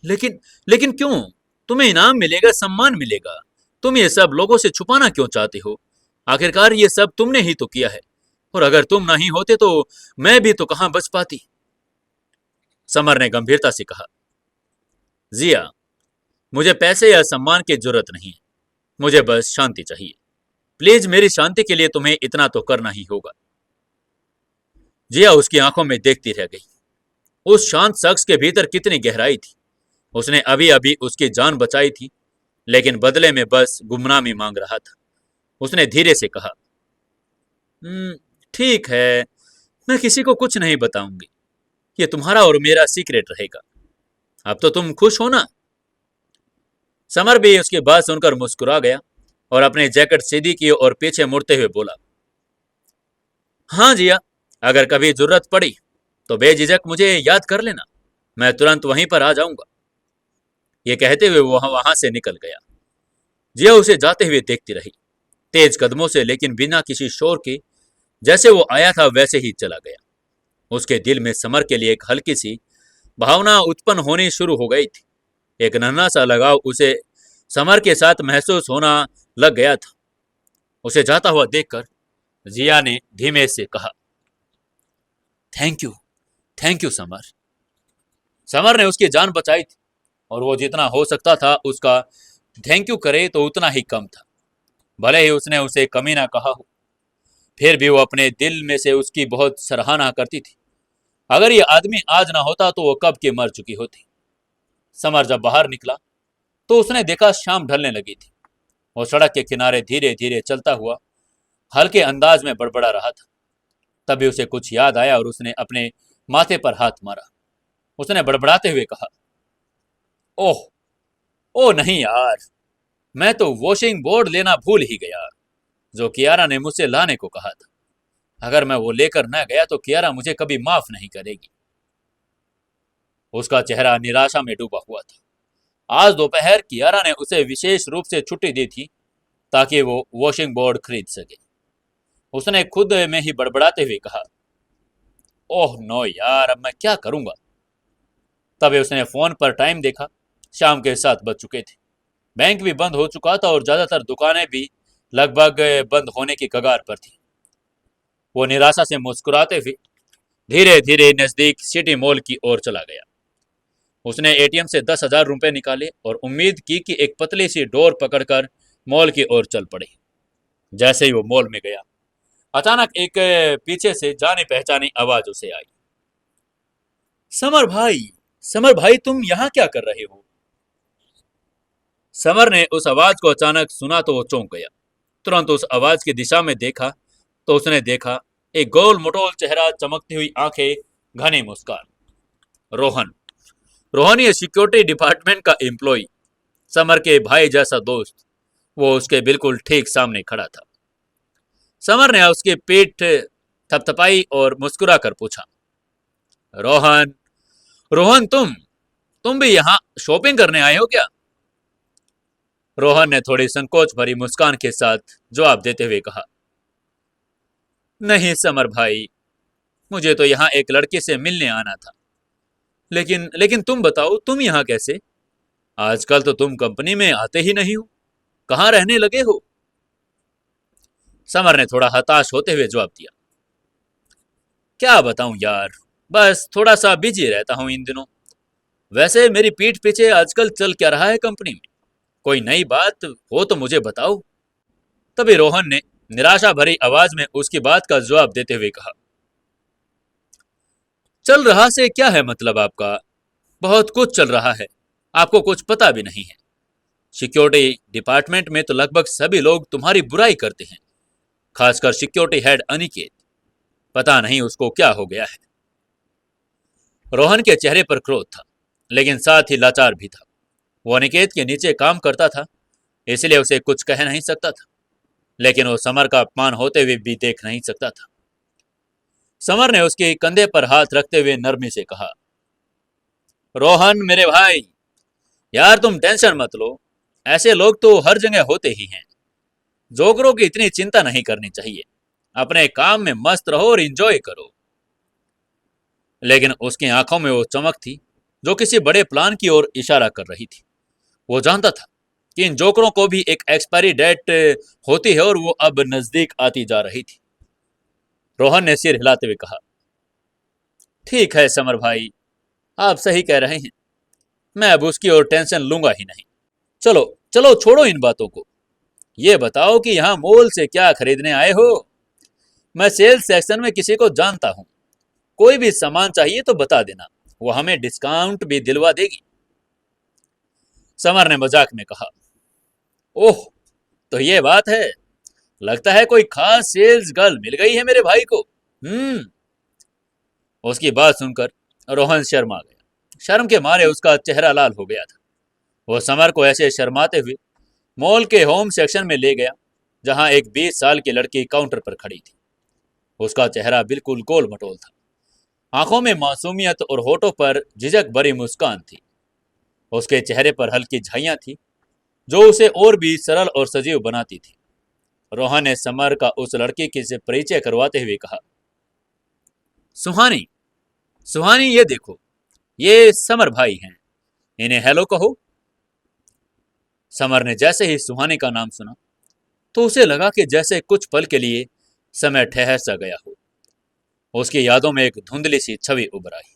लेकिन लेकिन क्यों? तुम्हें इनाम मिलेगा, सम्मान मिलेगा। तुम ये सब लोगों से छुपाना क्यों चाहते हो? आखिरकार ये सब तुमने ही तो किया है, और अगर तुम नहीं होते तो मैं भी तो कहां बच पाती। समर ने गंभीरता से कहा, जिया, मुझे पैसे या सम्मान की जरूरत नहीं है। मुझे बस शांति चाहिए। प्लीज, मेरी शांति के लिए तुम्हें इतना तो करना ही होगा। जिया उसकी आंखों में देखती रह गई। उस शांत शख्स के भीतर कितनी गहराई थी। उसने अभी अभी उसकी जान बचाई थी, लेकिन बदले में बस गुमनामी मांग रहा था। उसने धीरे से कहा, ठीक है, मैं किसी को कुछ नहीं बताऊंगी। ये तुम्हारा और मेरा सीक्रेट रहेगा। अब तो तुम खुश हो ना? समर भी उसकी बात सुनकर मुस्कुरा गया और अपनी जैकेट सीधी की और पीछे मुड़ते हुए बोला, हाँ जिया, अगर कभी जरूरत पड़ी तो बेझिझक मुझे याद कर लेना। मैं तुरंत वहीं पर आ जाऊंगा। ये कहते हुए वो वहां से निकल गया। जिया उसे जाते हुए देखती रही, तेज कदमों से, लेकिन बिना किसी शोर के। जैसे वो आया था वैसे ही चला गया। उसके दिल में समर के लिए एक हल्की सी भावना उत्पन्न होनी शुरू हो गई थी। एक नन्हा सा लगाव उसे समर के साथ महसूस होना लग गया था। उसे जाता हुआ देखकर जिया ने धीमे से कहा, thank you, thank you summer. Summer ने उसकी जान बचाई थी और वो जितना हो सकता था उसका थैंक यू करे तो उतना ही कम था। भले ही उसने उसे कमी ना कहा हो, फिर भी वो अपने दिल में से उसकी बहुत सराहना करती थी। अगर ये आदमी आज ना होता तो वो कब की मर चुकी होती। समर जब बाहर निकला तो उसने देखा शाम ढलने लगी थी। वो सड़क के किनारे धीरे धीरे चलता हुआ हल्के अंदाज में बड़बड़ा रहा था। तभी उसे कुछ याद आया और उसने अपने माथे पर हाथ मारा। उसने बड़बड़ाते हुए कहा, ओह, ओ नहीं यार, मैं तो वॉशिंग बोर्ड लेना भूल ही गया, जो कियारा ने मुझसे लाने को कहा था। अगर मैं वो लेकर न गया तो कियारा मुझे कभी माफ नहीं करेगी। उसका चेहरा निराशा में डूबा हुआ था। आज दोपहर कियारा ने उसे विशेष रूप से छुट्टी दी थी ताकि वो वॉशिंग बोर्ड खरीद सके। उसने खुद में ही बड़बड़ाते हुए कहा, ओह नो यार, अब मैं क्या करूंगा। तभी उसने फोन पर टाइम देखा। शाम के 7 बज चुके थे। बैंक भी बंद हो चुका था और ज्यादातर दुकानें भी लगभग बंद होने की कगार पर थी। वो निराशा से मुस्कुराते हुए धीरे धीरे नजदीक सिटी मॉल की ओर चला गया। उसने एटीएम से 10,000 रुपए निकाले और उम्मीद की कि एक पतली सी डोर पकड़कर मॉल की ओर चल पड़े। जैसे ही वो मॉल में गया, अचानक एक पीछे से जानी पहचानी आवाज उसे आई। समर भाई, समर भाई, तुम यहाँ क्या कर रहे हो? समर ने उस आवाज को अचानक सुना तो वो चौंक गया। तुरंत उस आवाज की दिशा में देखा तो उसने देखा एक गोल मटोल चेहरा, चमकती हुई आंखें, घनी मुस्कान। रोहन। रोहन ये सिक्योरिटी डिपार्टमेंट का एम्प्लॉय, समर के भाई जैसा दोस्त। वो उसके बिल्कुल ठीक सामने खड़ा था। समर ने उसकी पीठ थपथपाई और मुस्कुरा कर पूछा, रोहन, रोहन, तुम भी यहाँ शॉपिंग करने आए हो क्या? रोहन ने थोड़ी संकोच भरी मुस्कान के साथ जवाब देते हुए कहा, नहीं समर भाई, मुझे तो यहाँ एक लड़के से मिलने आना था। लेकिन लेकिन तुम बताओ, तुम यहाँ कैसे? आजकल तो तुम कंपनी में आते ही नहीं हो। कहाँ रहने लगे हो? समर ने थोड़ा हताश होते हुए जवाब दिया, क्या बताऊं यार, बस थोड़ा सा बिजी रहता हूं इन दिनों। वैसे मेरी पीठ पीछे आजकल चल क्या रहा है कंपनी में? कोई नई बात हो तो मुझे बताओ। तभी रोहन ने निराशा भरी आवाज में उसकी बात का जवाब देते हुए कहा, चल रहा से क्या है मतलब आपका? बहुत कुछ चल रहा है, आपको कुछ पता भी नहीं है। सिक्योरिटी डिपार्टमेंट में तो लगभग सभी लोग तुम्हारी बुराई करते हैं, खासकर सिक्योरिटी हेड अनिकेत। पता नहीं उसको क्या हो गया है। रोहन के चेहरे पर क्रोध था, लेकिन साथ ही लाचार भी था। वो अनिकेत के नीचे काम करता था, इसलिए उसे कुछ कह नहीं सकता था, लेकिन वो समर का अपमान होते हुए भी देख नहीं सकता था। समर ने उसके कंधे पर हाथ रखते हुए नरमी से कहा, रोहन मेरे भाई, यार तुम टेंशन मत लो। ऐसे लोग तो हर जगह होते ही हैं। जोकरों की इतनी चिंता नहीं करनी चाहिए। अपने काम में मस्त रहो और एंजॉय करो। लेकिन उसकी आंखों में वो चमक थी जो किसी बड़े प्लान की ओर इशारा कर रही थी। वो जानता था कि इन जोकरों को भी एक एक्सपायरी डेट होती है और वो अब नजदीक आती जा रही थी। रोहन ने सिर हिलाते हुए कहा, ठीक है समर भाई, आप सही कह रहे हैं। मैं अब उसकी ओर टेंशन लूंगा ही नहीं। चलो चलो, छोड़ो इन बातों को। ये बताओ कि यहाँ मॉल से क्या खरीदने आए हो? मैं सेल्स सेक्शन में किसी को जानता हूँ। कोई भी सामान चाहिए तो बता देना, वो हमें डिस्काउंट भी दिलवा देगी। समर ने मजाक में कहा, ओह, तो ये बात है। लगता है कोई खास सेल्स गर्ल मिल गई है मेरे भाई को। उसकी बात सुनकर रोहन शर्मा गया। शर्म के मारे उसका चेहरा लाल हो गया था। वो समर को ऐसे शर्माते हुए मॉल के होम सेक्शन में ले गया, जहां एक 20 साल की लड़की काउंटर पर खड़ी थी। उसका चेहरा बिल्कुल गोल मटोल था। आंखों में मासूमियत और होठों पर झिझक भरी मुस्कान थी। उसके चेहरे पर हल्की झाइयां थी जो उसे और भी सरल और सजीव बनाती थी। रोहन ने समर का उस लड़की के से परिचय करवाते हुए कहा, सुहानी, सुहानी, ये देखो, ये समर भाई हैं, इन्हें हेलो कहो। समर ने जैसे ही सुहानी का नाम सुना तो उसे लगा कि जैसे कुछ पल के लिए समय ठहर सा गया हो। उसकी यादों में एक धुंधली सी छवि उभर आई।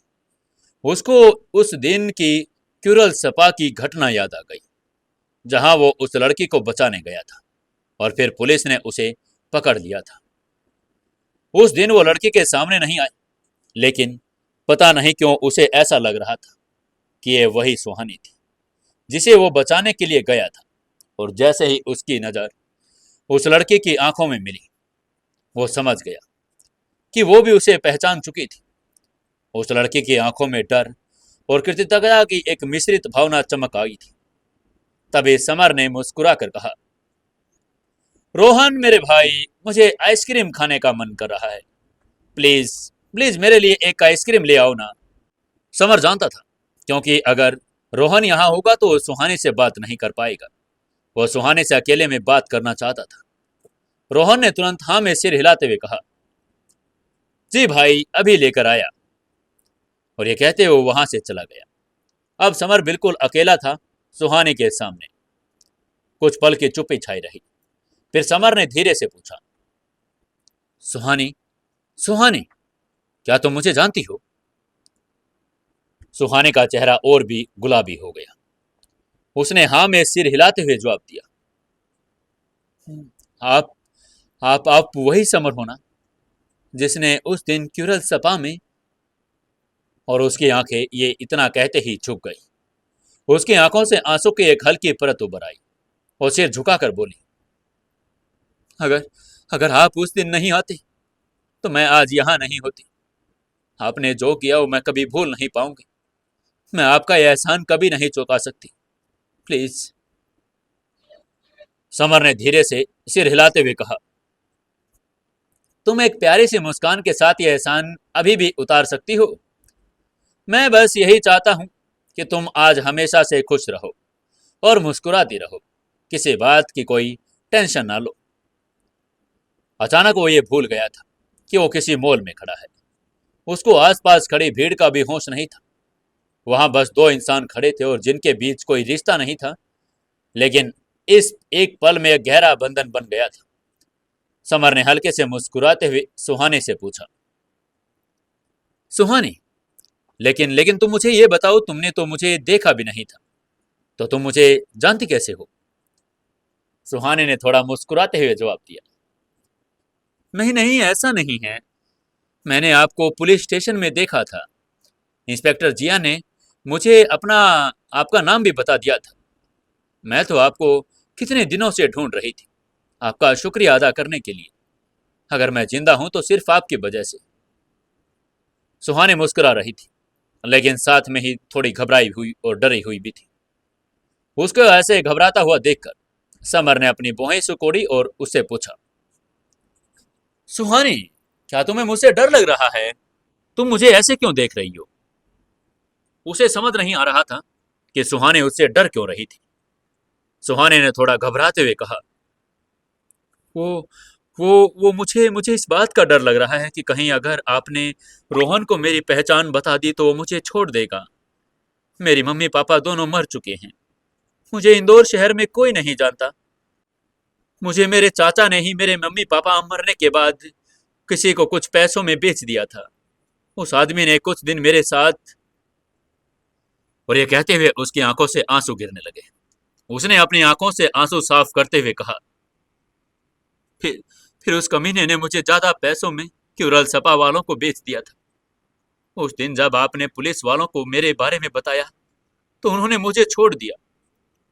उसको उस दिन की क्यूरल सपा की घटना याद आ गई, जहां वो उस लड़की को बचाने गया था और फिर पुलिस ने उसे पकड़ लिया था। उस दिन वो लड़की के सामने नहीं आई, लेकिन पता नहीं क्यों उसे ऐसा लग रहा था कि ये वही सुहानी थी जिसे वो बचाने के लिए गया था। और जैसे ही उसकी नजर उस लड़की की आंखों में मिली, वो समझ गया कि वो भी उसे पहचान चुकी थी। उस लड़की की आंखों में डर और कृतज्ञता की एक मिश्रित भावना चमक आई थी। तभी समर ने मुस्कुरा कर कहा, रोहन मेरे भाई, मुझे आइसक्रीम खाने का मन कर रहा है। प्लीज प्लीज मेरे लिए एक आइसक्रीम ले आओ ना। समर जानता था, क्योंकि अगर रोहन यहाँ होगा तो वो सुहानी से बात नहीं कर पाएगा। वो सुहानी से अकेले में बात करना चाहता था। रोहन ने तुरंत हाँ में सिर हिलाते हुए कहा, जी भाई, अभी लेकर आया। और ये कहते हुए वो वहां से चला गया। अब समर बिल्कुल अकेला था सुहानी के सामने। कुछ पल की चुप्पी छाई रही। फिर समर ने धीरे से पूछा, सुहानी, सुहानी, क्या तुम मुझे जानती हो? सुहानी का चेहरा और भी गुलाबी हो गया। उसने हाँ में सिर हिलाते हुए जवाब दिया, आप आप वही समर हो ना, जिसने उस दिन क्यूरल सपा में। और उसकी आंखें ये इतना कहते ही झुक गई। उसकी आंखों से आंसू की एक हल्की परत उभर आई और सिर झुकाकर बोली, अगर अगर आप उस दिन नहीं आते तो मैं आज यहां नहीं होती। आपने जो किया वो मैं कभी भूल नहीं पाऊंगी। मैं आपका यह एहसान कभी नहीं चुका सकती। प्लीज। समर ने धीरे से सिर हिलाते हुए कहा, तुम एक प्यारी सी मुस्कान के साथ यह एहसान अभी भी उतार सकती हो। मैं बस यही चाहता हूं कि तुम आज हमेशा से खुश रहो और मुस्कुराती रहो। किसी बात की कोई टेंशन ना लो। अचानक वो ये भूल गया था कि वो किसी मॉल में खड़ा है। उसको आसपास खड़ी भीड़ का भी होश नहीं था। वहां बस दो इंसान खड़े थे और जिनके बीच कोई रिश्ता नहीं था, लेकिन इस एक पल में एक गहरा बंधन बन गया था। समर ने हल्के से मुस्कुराते हुए सुहानी से पूछा, सुहानी, लेकिन लेकिन तुम मुझे ये बताओ, तुमने तो मुझे देखा भी नहीं था, तो तुम मुझे जानती कैसे हो? सुहानी ने थोड़ा मुस्कुराते हुए जवाब दिया, नहीं नहीं, ऐसा नहीं है। मैंने आपको पुलिस स्टेशन में देखा था। इंस्पेक्टर जिया ने मुझे आपका नाम भी बता दिया था। मैं तो आपको कितने दिनों से ढूंढ रही थी, आपका शुक्रिया अदा करने के लिए। अगर मैं जिंदा हूं तो सिर्फ आपकी वजह से। सुहानी मुस्कुरा रही थी, लेकिन साथ में ही थोड़ी घबराई हुई और डरी हुई भी थी। उसको ऐसे घबराता हुआ देखकर समर ने अपनी भौहें सुकोड़ी और उससे पूछा, सुहानी, क्या तुम्हें मुझसे डर लग रहा है? तुम मुझे ऐसे क्यों देख रही हो? उसे समझ नहीं आ रहा था कि सुहानी उससे डर क्यों रही थी। सुहानी ने थोड़ा घबराते हुए कहा, वो वो मुझे मुझे इस बात का डर लग रहा है कि कहीं अगर आपने रोहन को मेरी पहचान बता दी तो वो मुझे छोड़ देगा। मेरी मम्मी पापा दोनों मर चुके हैं। मुझे इंदौर शहर में कोई नहीं जानता। मुझे मेरे चाचा ने ही मेरे मम्मी पापा मरने के बाद किसी को कुछ पैसों में बेच दिया था। उस आदमी ने कुछ दिन मेरे साथ। और ये कहते हुए उसकी आंखों से आंसू गिरने लगे। उसने अपनी आंखों से आंसू साफ करते हुए कहा, फिर फिर उस कमीने ने मुझे ज्यादा पैसों में क्यूरल सपा वालों को बेच दिया था। उस दिन जब आपने पुलिस वालों को मेरे बारे में बताया तो उन्होंने मुझे छोड़ दिया,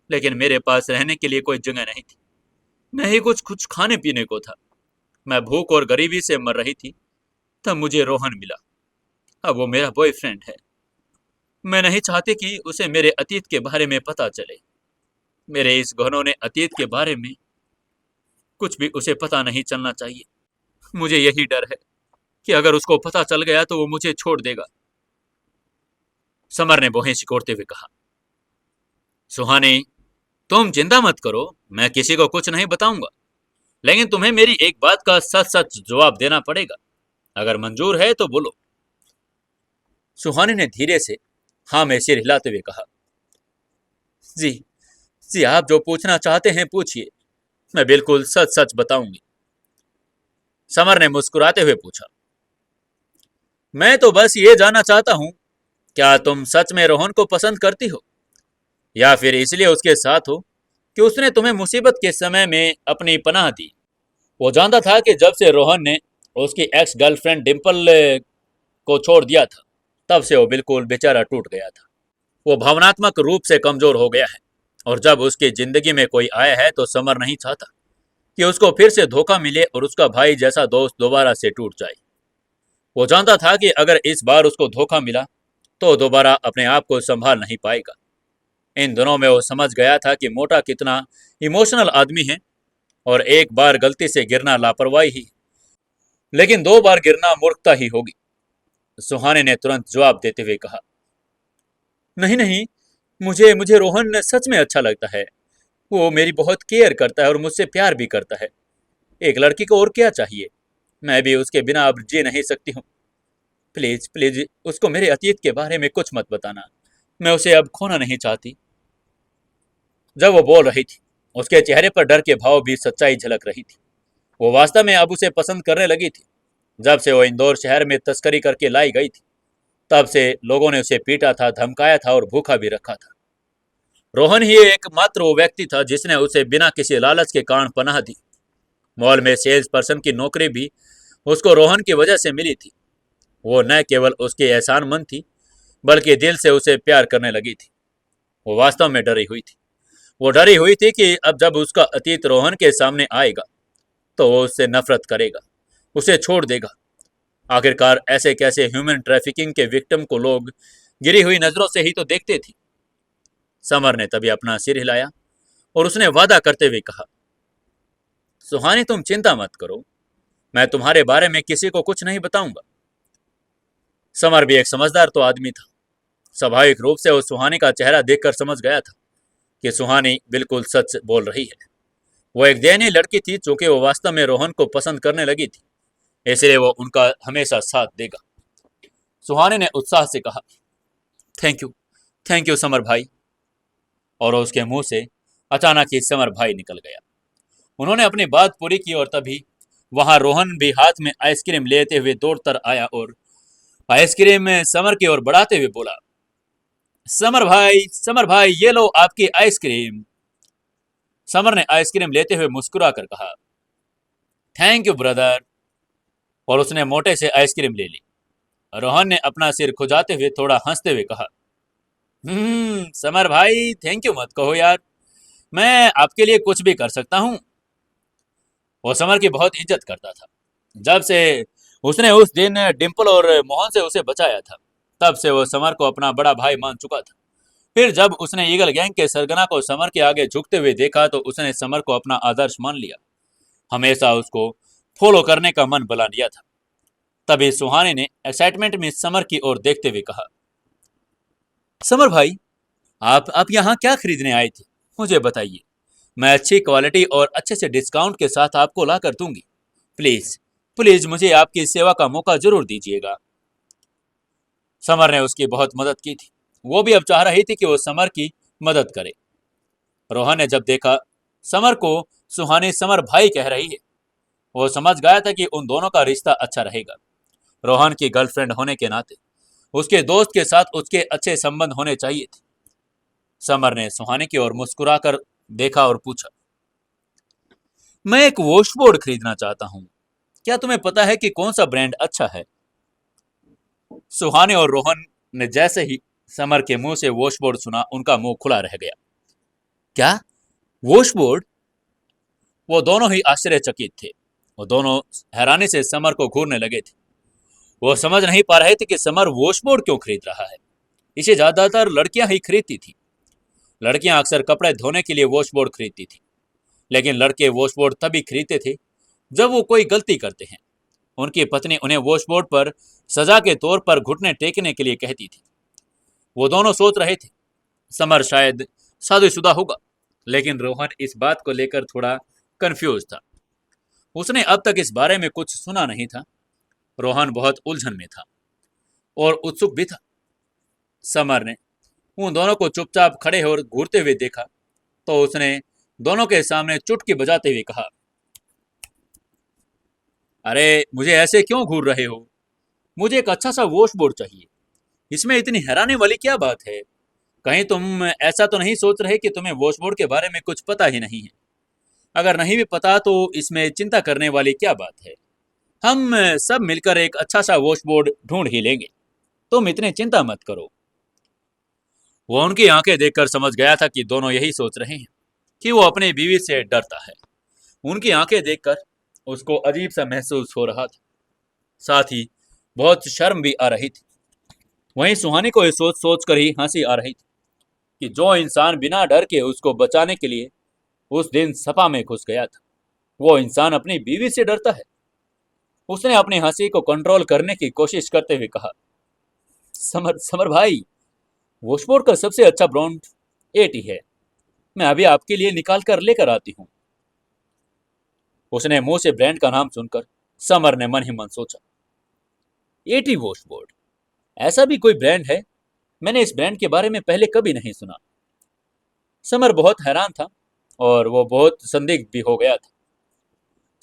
लेकिन मेरे पास रहने के लिए कोई जगह नहीं थी। नहीं कुछ कुछ खाने पीने को था। मैं भूख और गरीबी से मर रही थी। तब मुझे रोहन मिला। अब वो मेरा बॉयफ्रेंड है। मैं नहीं चाहती कि उसे मेरे अतीत के बारे में पता चले। मेरे इस घनौने अतीत के बारे में कुछ भी उसे पता नहीं चलना चाहिए। मुझे यही डर है कि अगर उसको पता चल गया तो वो मुझे छोड़ देगा। समर ने भौहें सिकोड़ते हुए कहा, सुहानी, तुम चिंता मत करो, मैं किसी को कुछ नहीं बताऊंगा। लेकिन तुम्हें मेरी एक बात का सच सच जवाब देना पड़ेगा। अगर मंजूर है तो बोलो। सुहानी ने धीरे से हाँ में सिर हिलाते हुए कहा, जी, जी, आप जो पूछना चाहते हैं पूछिए। मैं बिल्कुल सच सच बताऊंगी। समर ने मुस्कुराते हुए पूछा, मैं तो बस ये जानना चाहता हूं, क्या तुम सच में रोहन को पसंद करती हो, या फिर इसलिए उसके साथ हो कि उसने तुम्हें मुसीबत के समय में अपनी पनाह दी। वो जानता था कि जब से रोहन ने उसकी एक्स गर्लफ्रेंड डिम्पल को छोड़ दिया था, तब से वो बिल्कुल बेचारा टूट गया था। वो भावनात्मक रूप से कमजोर हो गया है, और जब उसकी जिंदगी में कोई आया है तो समर नहीं चाहता कि उसको फिर से धोखा मिले और उसका भाई जैसा दोस्त दोबारा से टूट जाए। वो जानता था कि अगर इस बार उसको धोखा मिला तो दोबारा अपने आप को संभाल नहीं पाएगा। इन दिनों में वो समझ गया था कि मोटा कितना इमोशनल आदमी है, और एक बार गलती से गिरना लापरवाही ही, लेकिन दो बार गिरना मूर्खता ही होगी। सुहाने ने तुरंत जवाब देते हुए कहा, नहीं नहीं, मुझे मुझे रोहन सच में अच्छा लगता है। वो मेरी बहुत केयर करता है और मुझसे प्यार भी करता है। एक लड़की को और क्या चाहिए? मैं भी उसके बिना अब जी नहीं सकती हूँ। प्लीज प्लीज उसको मेरे अतीत के बारे में कुछ मत बताना। मैं उसे अब खोना नहीं चाहती। जब वो बोल रही थी, उसके चेहरे पर डर के भाव भी सच्चाई झलक रही थी। वो वास्तव में अब उसे पसंद करने लगी थी। जब से वो इंदौर शहर में तस्करी करके लाई गई थी, तब से लोगों ने उसे पीटा था, धमकाया था और भूखा भी रखा था। रोहन ही एकमात्र वो व्यक्ति था जिसने उसे बिना किसी लालच के कारण पनाह दी। मॉल में सेल्स पर्सन की नौकरी भी उसको रोहन की वजह से मिली थी। वो न केवल उसकी एहसानमंद थी, बल्कि दिल से उसे प्यार करने लगी थी। वो वास्तव में डरी हुई थी। वो डरी हुई थी कि अब जब उसका अतीत रोहन के सामने आएगा, तो वो उससे नफरत करेगा, उसे छोड़ देगा। आखिरकार ऐसे कैसे ह्यूमन ट्रैफिकिंग के विक्टिम को लोग गिरी हुई नजरों से ही तो देखते थे। समर ने तभी अपना सिर हिलाया और उसने वादा करते हुए कहा, सुहानी तुम चिंता मत करो, मैं तुम्हारे बारे में किसी को कुछ नहीं बताऊंगा। समर भी एक समझदार तो आदमी था। स्वाभाविक रूप से वो सुहानी का चेहरा देखकर समझ गया था कि सुहानी बिल्कुल सच बोल रही है। वो एक दयनीय लड़की थी, चूंकि वो वास्तव में रोहन को पसंद करने लगी थी, इसलिए वो उनका हमेशा साथ देगा। सुहानी ने उत्साह से कहा, थैंक यू समर भाई। और उसके मुंह से अचानक ही समर भाई निकल गया। उन्होंने अपनी बात पूरी की और तभी वहां रोहन भी हाथ में आइसक्रीम लेते हुए दौड़ कर आया और आइसक्रीम में समर की ओर बढ़ाते हुए बोला, समर भाई ये लो आपकी आइसक्रीम। समर ने आइसक्रीम लेते हुए मुस्कुरा कर कहा, थैंक यू ब्रदर। और उसने मोटे से आइसक्रीम ले ली। रोहन ने अपना सिर खुजाते हुए थोड़ा हंसते हुए कहा, समर भाई थैंक यू मत कहो यार, मैं आपके लिए कुछ भी कर सकता हूँ। वो समर की बहुत इज्जत करता था। जब से उसने उस दिन डिम्पल और मोहन से उसे बचाया था, तब से वो समर को अपना बड़ा भाई मान चुका था। फिर जब उसने ईगल गैंग के सरगना को समर के आगे झुकते हुए देखा, तो उसने समर को अपना आदर्श मान लिया। हमेशा उसको फॉलो करने का मन बना लिया था। तभी सुहानी ने एक्साइटमेंट में समर की ओर देखते हुए कहा, समर भाई आप यहाँ क्या खरीदने आए थे, मुझे बताइए। मैं अच्छी क्वालिटी और अच्छे से डिस्काउंट के साथ आपको ला कर दूंगी। प्लीज प्लीज मुझे आपकी सेवा का मौका जरूर दीजिएगा। समर ने उसकी बहुत मदद की थी। वो भी अब चाह रही थी कि वो समर की मदद करे। रोहन ने जब देखा समर को सुहानी समर भाई कह रही है, वो समझ गया था कि उन दोनों का रिश्ता अच्छा रहेगा। रोहन की गर्लफ्रेंड होने के नाते उसके दोस्त के साथ उसके अच्छे संबंध होने चाहिए थे। समर ने सुहानी की ओर मुस्कुराकर देखा और पूछा, मैं एक वॉशबोर्ड खरीदना चाहता हूँ, क्या तुम्हें पता है कि कौन सा ब्रांड अच्छा है? सुहानी और रोहन ने जैसे ही समर के मुंह से वॉशबोर्ड सुना, उनका मुंह खुला रह गया। क्या वॉशबोर्ड? वो दोनों ही आश्चर्यचकित थे। वो दोनों हैरानी से समर को घूरने लगे थे। वो समझ नहीं पा रहे थे कि समर वॉशबोर्ड क्यों खरीद रहा है। इसे ज्यादातर लड़कियां ही खरीदती थी। लड़कियां अक्सर कपड़े धोने के लिए वॉशबोर्ड खरीदती थी, लेकिन लड़के वॉशबोर्ड तभी खरीदते थे जब वो कोई गलती करते हैं। उनकी पत्नी उन्हें वॉशबोर्ड पर सजा के तौर पर घुटने टेकने के लिए कहती थी। वो दोनों सोच रहे थे समर शायद शादीशुदा होगा, लेकिन रोहन इस बात को लेकर थोड़ा कंफ्यूज था। उसने अब तक इस बारे में कुछ सुना नहीं था। रोहन बहुत उलझन में था और उत्सुक भी था। समर ने उन दोनों को चुपचाप खड़े और घूरते हुए देखा, तो उसने दोनों के सामने चुटकी बजाते हुए कहा, अरे मुझे ऐसे क्यों घूर रहे हो? मुझे एक अच्छा सा वॉशबोर्ड चाहिए। इसमें इतनी हैरानी वाली क्या बात है? कहीं तुम ऐसा तो नहीं सोच रहे कि तुम्हें वॉशबोर्ड के बारे में कुछ पता ही नहीं है? अगर नहीं भी पता तो इसमें चिंता करने वाली क्या बात है? हम सब मिलकर एक अच्छा सा वॉशबोर्ड ढूंढ ही लेंगे। तुम इतनी चिंता मत करो। वो उनकी आंखें देखकर समझ गया था कि दोनों यही सोच रहे हैं कि वो अपनी बीवी से डरता है। उनकी आंखें देखकर उसको अजीब सा महसूस हो रहा था। साथ ही बहुत शर्म भी आ रही थी। वहीं सुहानी को ये सोच सोच कर ही हंसी आ रही थी कि जो इंसान बिना डर के उसको बचाने के लिए उस दिन सपा में घुस गया था, वो इंसान अपनी बीवी से डरता है। उसने अपनी हंसी को कंट्रोल करने की कोशिश करते हुए कहा, समर समर भाई, वॉशबोर्ड का सबसे अच्छा ब्रांड एटी है। मैं अभी आपके लिए निकाल कर लेकर आती हूँ। उसने मुंह से ब्रांड का नाम सुनकर समर ने मन ही मन सोचा, एटी वॉशबोर्ड, ऐसा भी कोई ब्रांड है? मैंने इस ब्रांड के बारे में पहले कभी नहीं सुना। समर बहुत हैरान था और वो बहुत संदिग्ध भी हो गया था।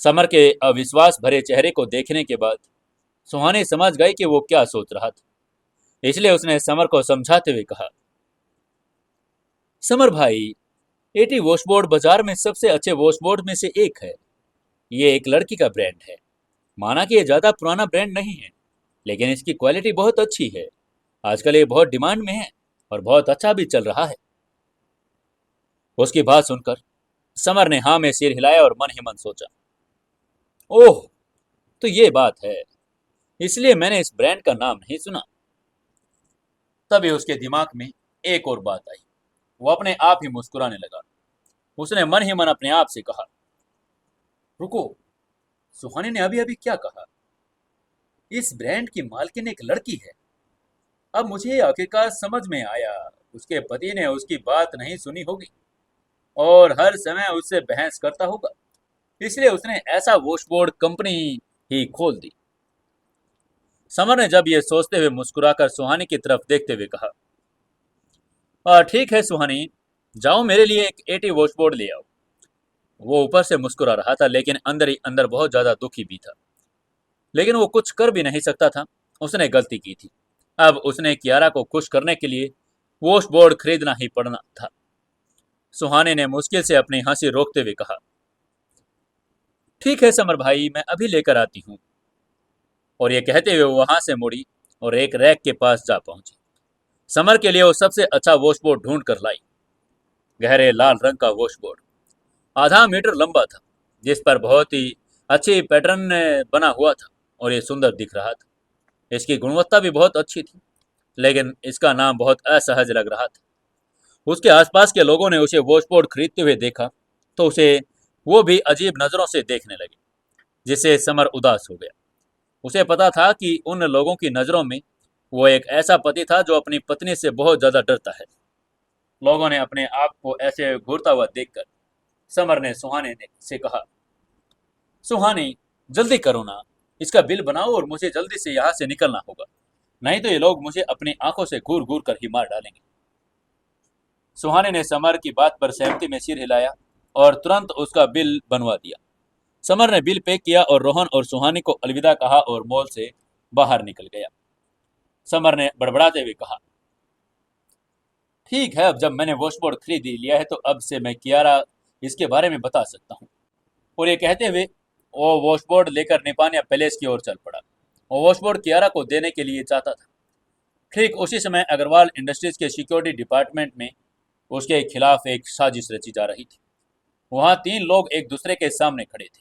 समर के अविश्वास भरे चेहरे को देखने के बाद सुहानी समझ गई कि वो क्या सोच रहा था। इसलिए उसने समर को समझाते हुए कहा, समर भाई, एटी वॉशबोर्ड बाजार में सबसे अच्छे वॉशबोर्ड में से एक है। ये एक लड़की का ब्रांड है। माना कि ये ज्यादा पुराना ब्रांड नहीं है, लेकिन इसकी क्वालिटी बहुत अच्छी है। आजकल ये बहुत डिमांड में है और बहुत अच्छा भी चल रहा है। उसकी बात सुनकर समर ने हाँ में सिर हिलाया और मन ही मन सोचा, ओह, तो ये बात है, इसलिए मैंने इस ब्रांड का नाम नहीं सुना। तभी उसके दिमाग में एक और बात आई। वो अपने आप ही मुस्कुराने लगा। उसने मन ही मन अपने आप से कहा, रुको, सुहानी ने अभी अभी क्या कहा? इस ब्रांड की मालकिन एक लड़की है। अब मुझे आखिरकार समझ में आया, उसके पति ने उसकी बात नहीं सुनी होगी और हर समय उससे बहस करता होगा, इसलिए उसने ऐसा वॉशबोर्ड कंपनी ही खोल दी। समर ने जब यह सोचते हुए मुस्कुराकर सुहानी की तरफ देखते हुए कहा, ठीक है सुहानी, जाओ मेरे लिए एक एटी वॉशबोर्ड ले आओ। वो ऊपर से मुस्कुरा रहा था, लेकिन अंदर ही अंदर बहुत ज्यादा दुखी भी था। लेकिन वो कुछ कर भी नहीं सकता था। उसने गलती की थी। अब उसने कियारा को खुश करने के लिए वॉशबोर्ड खरीदना ही पड़ना था। सुहानी ने मुश्किल से अपनी हंसी रोकते हुए कहा, ठीक है समर भाई, मैं अभी लेकर आती हूँ। और ये कहते हुए वो वहां से मुड़ी और एक रैक के पास जा पहुंची। समर के लिए वो सबसे अच्छा वॉशबोर्ड ढूंढ कर लाई। गहरे लाल रंग का वॉशबोर्ड, आधा मीटर लंबा था, जिस पर बहुत ही अच्छी पैटर्न बना हुआ था और ये सुंदर दिख रहा था। इसकी गुणवत्ता भी बहुत अच्छी थी, लेकिन इसका नाम बहुत असहज लग रहा था। उसके आसपास के लोगों ने उसे वॉशबोर्ड खरीदते हुए देखा तो उसे वो भी अजीब नजरों से देखने लगे, जिससे समर उदास हो गया। उसे पता था कि उन लोगों की नजरों में वो एक ऐसा पति था जो अपनी पत्नी से बहुत ज्यादा डरता है। लोगों ने अपने आप को ऐसे घूरता हुआ देखकर समर ने सुहाने ने से कहा, सुहानी, जल्दी करो ना, इसका बिल बनाओ और मुझे जल्दी से यहाँ से निकलना होगा, नहीं तो ये लोग मुझे अपनी आंखों से घूर घूर कर ही मार डालेंगे। सुहाने ने समर की बात पर सहमति में सिर हिलाया और तुरंत उसका बिल बनवा दिया। समर ने बिल पे किया और रोहन और सुहानी को अलविदा कहा और मॉल से बाहर निकल गया। समर ने बड़बड़ाते हुए कहा, ठीक है, अब जब मैंने वॉशबोर्ड खरीद ही लिया है तो अब से मैं कियारा इसके बारे में बता सकता हूँ। और ये कहते हुए वो वॉशबोर्ड लेकर निपानिया पैलेस की ओर चल पड़ा। वो वॉशबोर्ड कियारा को देने के लिए चाहता था। ठीक उसी समय अग्रवाल इंडस्ट्रीज के सिक्योरिटी डिपार्टमेंट में उसके खिलाफ एक साजिश रची जा रही थी। वहां तीन लोग एक दूसरे के सामने खड़े थे।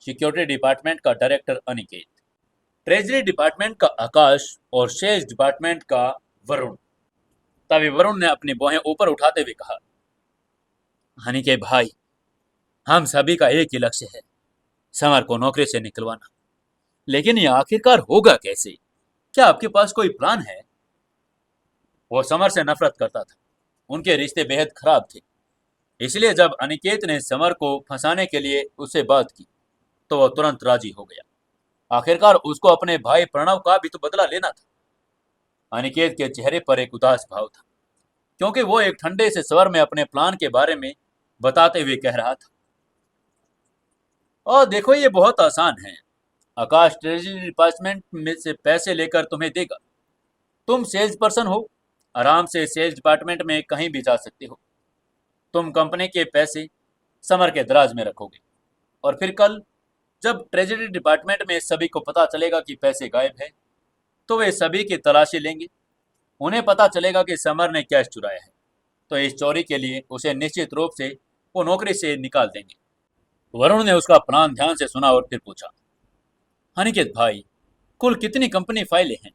सिक्योरिटी डिपार्टमेंट का डायरेक्टर अनिकेत, ट्रेजरी डिपार्टमेंट का आकाश और सेल्स डिपार्टमेंट का वरुण। तभी वरुण ने अपनी बाहें ऊपर उठाते हुए कहा, अनिकेत भाई, हम सभी का एक ही लक्ष्य है, समर को नौकरी से निकलवाना। लेकिन ये आखिरकार होगा कैसे? क्या आपके पास कोई प्लान है? वो समर से नफरत करता था। उनके रिश्ते बेहद खराब थे। इसलिए जब अनिकेत ने समर को फंसाने के लिए उससे बात की तो वह तुरंत राजी हो गया। आखिरकार उसको अपने भाई प्रणव का भी तो बदला लेना था। अनिकेत के चेहरे पर एक उदास भाव था, क्योंकि वो एक ठंडे से स्वर में अपने प्लान के बारे में बताते हुए कह रहा था, और देखो, ये बहुत आसान है। आकाश ट्रेजरी डिपार्टमेंट में से पैसे लेकर तुम्हें देगा। तुम सेल्स पर्सन हो, आराम से सेल्स डिपार्टमेंट में कहीं भी जा सकते हो। तुम कंपनी के पैसे समर के दराज में रखोगे और फिर कल जब ट्रेजरी डिपार्टमेंट में सभी को पता चलेगा कि पैसे गायब है तो वे सभी की तलाशी लेंगे। उन्हें पता चलेगा कि समर ने कैश चुराया है, तो इस चोरी के लिए उसे निश्चित रूप से वो नौकरी से निकाल देंगे। वरुण ने उसका प्लान ध्यान से सुना और फिर पूछा, अनिकेत भाई, कुल कितनी कंपनी फाइलें हैं?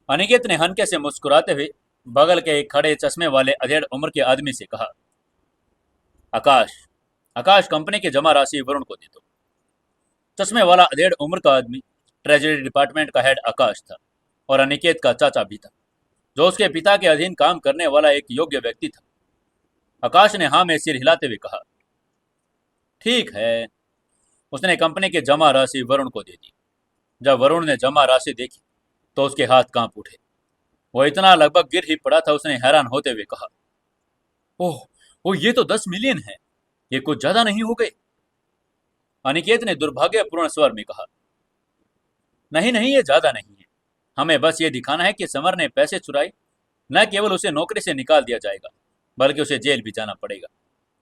अनिकेत ने हल्के से मुस्कुराते हुए बगल के एक खड़े चश्मे वाले अधेड़ उम्र के आदमी से कहा, आकाश, आकाश कंपनी की जमा राशि वरुण को दे दो। चश्मे वाला अधेड़ उम्र का आदमी ट्रेजरी डिपार्टमेंट का हेड आकाश था और अनिकेत का चाचा भी था, जो उसके पिता के अधीन काम करने वाला एक योग्य व्यक्ति था। आकाश ने हाँ में सिर हिलाते हुए कहा, ठीक है। उसने कंपनी की जमा राशि वरुण को दे दी। जब वरुण ने जमा राशि देखी तो उसके हाथ कांप उठे। वो इतना लगभग गिर ही पड़ा था, उसने हैरान होते हुए कहा, ओह, ओ ये तो 10 मिलियन है। ये कुछ ज्यादा नहीं हो गए? अनिकेत ने दुर्भाग्यपूर्ण स्वर में कहा, नहीं नहीं, ये ज्यादा नहीं है। हमें बस ये दिखाना है कि समर ने पैसे चुराए। न केवल उसे नौकरी से निकाल दिया जाएगा, बल्कि उसे जेल भी जाना पड़ेगा।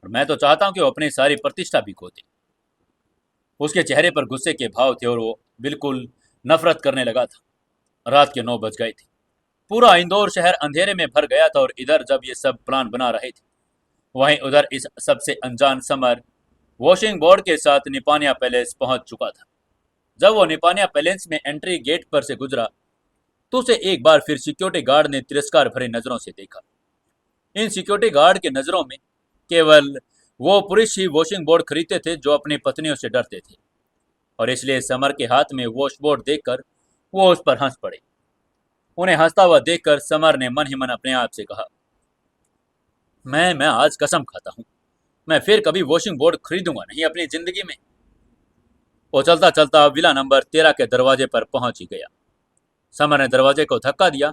और मैं तो चाहता हूं कि वो अपनी सारी प्रतिष्ठा भी खो दे। उसके चेहरे पर गुस्से के भाव थे और वो बिल्कुल नफरत करने लगा था। रात के 9 बज गए थे। पूरा इंदौर शहर अंधेरे में भर गया था और इधर जब ये सब प्लान बना रहे थे, वहीं उधर इस सबसे अनजान समर वॉशिंग बोर्ड के साथ निपानिया पैलेस पहुंच चुका था। जब वो निपानिया पैलेस में एंट्री गेट पर से गुजरा तो उसे एक बार फिर सिक्योरिटी गार्ड ने तिरस्कार भरी नजरों से देखा। इन सिक्योरिटी गार्ड की नजरों में केवल वो पुरुष ही वॉशिंग बोर्ड खरीदते थे जो अपनी पत्नियों से डरते थे, और इसलिए समर के हाथ में वॉश बोर्ड देखकर वो उस पर हंस पड़े। उन्हें हंसता हुआ देखकर समर ने मन ही मन अपने आप से कहा, मैं आज कसम खाता हूं, मैं फिर कभी वॉशिंग बोर्ड खरीदूंगा नहीं अपनी जिंदगी में। वो चलता चलता विला नंबर 13 के दरवाजे पर पहुंच ही गया। समर ने दरवाजे को धक्का दिया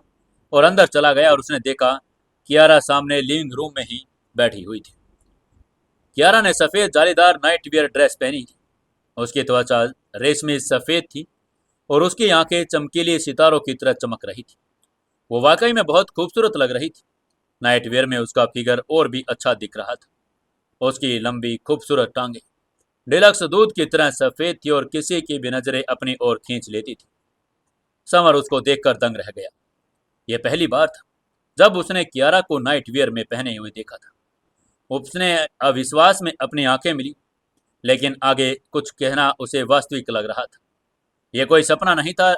और अंदर चला गया और उसने देखा कियारा सामने लिविंग रूम में ही बैठी हुई थी। कियारा ने सफेद जालीदार नाइट वियर ड्रेस पहनी थी। उसकी त्वचा रेशमी सफेद थी और उसकी आंखें चमकीली सितारों की तरह चमक रही थी। वो वाकई में बहुत खूबसूरत लग रही थी। नाइट वियर में उसका फिगर और भी अच्छा दिख रहा था। उसकी लंबी खूबसूरत टांगे डिलक्स दूध की तरह सफेद थी और किसी की भी नजरें अपनी ओर खींच लेती थी। समर उसको देखकर दंग रह गया। यह पहली बार था जब उसने कियारा को नाइट वियर में पहने हुए देखा था। उसने अविश्वास में अपनी आंखें मिली, लेकिन आगे कुछ कहना उसे वास्तविक लग रहा था। यह कोई सपना नहीं था।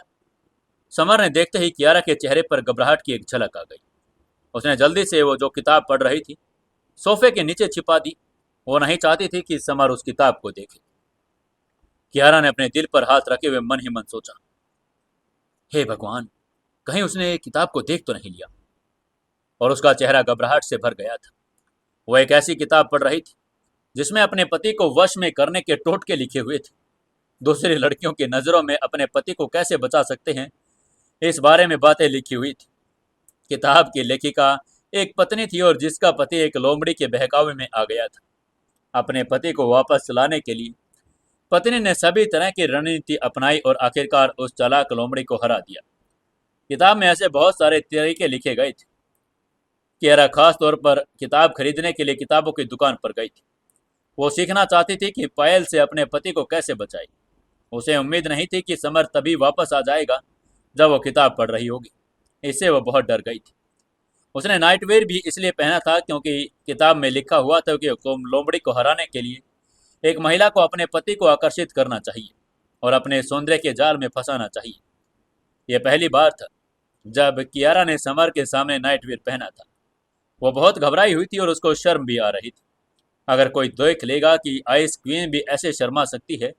समर ने देखते ही कियारा के चेहरे पर घबराहट की एक झलक आ गई। उसने जल्दी से वो जो किताब पढ़ रही थी सोफे के नीचे छिपा दी। वो नहीं चाहती थी कि समर उस किताब को देखे। कियारा ने अपने दिल पर हाथ रखे हुए मन ही मन सोचा, हे भगवान, कहीं उसने किताब को देख तो नहीं लिया। और उसका चेहरा घबराहट से भर गया था। वह एक ऐसी किताब पढ़ रही थी जिसमें अपने पति को वश में करने के टोटके लिखे हुए थे। दूसरी लड़कियों की नजरों में अपने पति को कैसे बचा सकते हैं, इस बारे में बातें लिखी हुई थी। किताब की लेखिका एक पत्नी थी और जिसका पति एक लोमड़ी के बहकावे में आ गया था। अपने पति को वापस लाने के लिए पत्नी ने सभी तरह की रणनीति अपनाई और आखिरकार उस चालाक लोमड़ी को हरा दिया। किताब में ऐसे बहुत सारे तरीके लिखे गए थे। कियारा खास तौर पर किताब खरीदने के लिए किताबों की दुकान पर गई थी। वो सीखना चाहती थी कि पायल से अपने पति को कैसे बचाए। उसे उम्मीद नहीं थी कि समर तभी वापस आ जाएगा जब वो किताब पढ़ रही होगी। इससे वो बहुत डर गई थी। उसने नाइटवेयर भी इसलिए पहना था क्योंकि किताब में लिखा हुआ था कि लोमड़ी को हराने के लिए एक महिला को अपने पति को आकर्षित करना चाहिए और अपने सौंदर्य के जाल में फंसाना चाहिए। यह पहली बार था जब कियारा ने समर के सामने नाइटवेयर पहना था। वो बहुत घबराई हुई थी और उसको शर्म भी आ रही थी। अगर कोई देख लेगा कि आइस क्वीन भी ऐसे शर्मा सकती है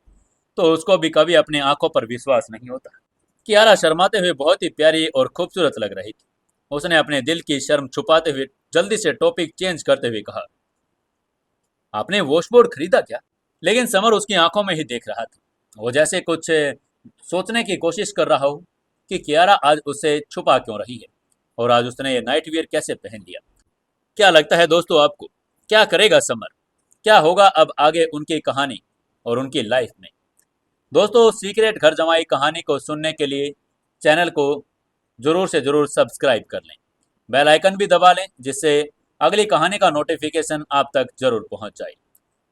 तो उसको भी कभी अपनी आंखों पर विश्वास नहीं होता। कियारा शर्माते हुए बहुत ही प्यारी और खूबसूरत लग रही थी। उसने अपने दिल की शर्म छुपाते हुए जल्दी से टॉपिक चेंज करते हुए कहा, आपने वॉशबोर्ड खरीदा क्या? लेकिन समर उसकी आंखों में ही देख रहा था। वो जैसे कुछ सोचने की कोशिश कर रहा हो कि कियारा आज उसे छुपा क्यों रही है और आज उसने ये नाइट वियर कैसे पहन लिया। क्या लगता है दोस्तों आपको, क्या करेगा समर? क्या होगा अब आगे उनकी कहानी और उनकी लाइफ में? दोस्तों, सीक्रेट घर जमाई कहानी को सुनने के लिए चैनल को जरूर से जरूर सब्सक्राइब कर लें। बेल आइकन भी दबा लें जिससे अगली कहानी का नोटिफिकेशन आप तक जरूर पहुंच जाए।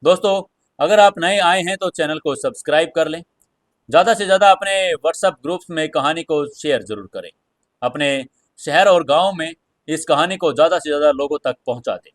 दोस्तों, अगर आप नए आए हैं तो चैनल को सब्सक्राइब कर लें। ज़्यादा से ज़्यादा अपने व्हाट्सएप ग्रुप्स में कहानी को शेयर जरूर करें। अपने शहर और गांव में इस कहानी को ज़्यादा से ज़्यादा लोगों तक पहुंचा दें।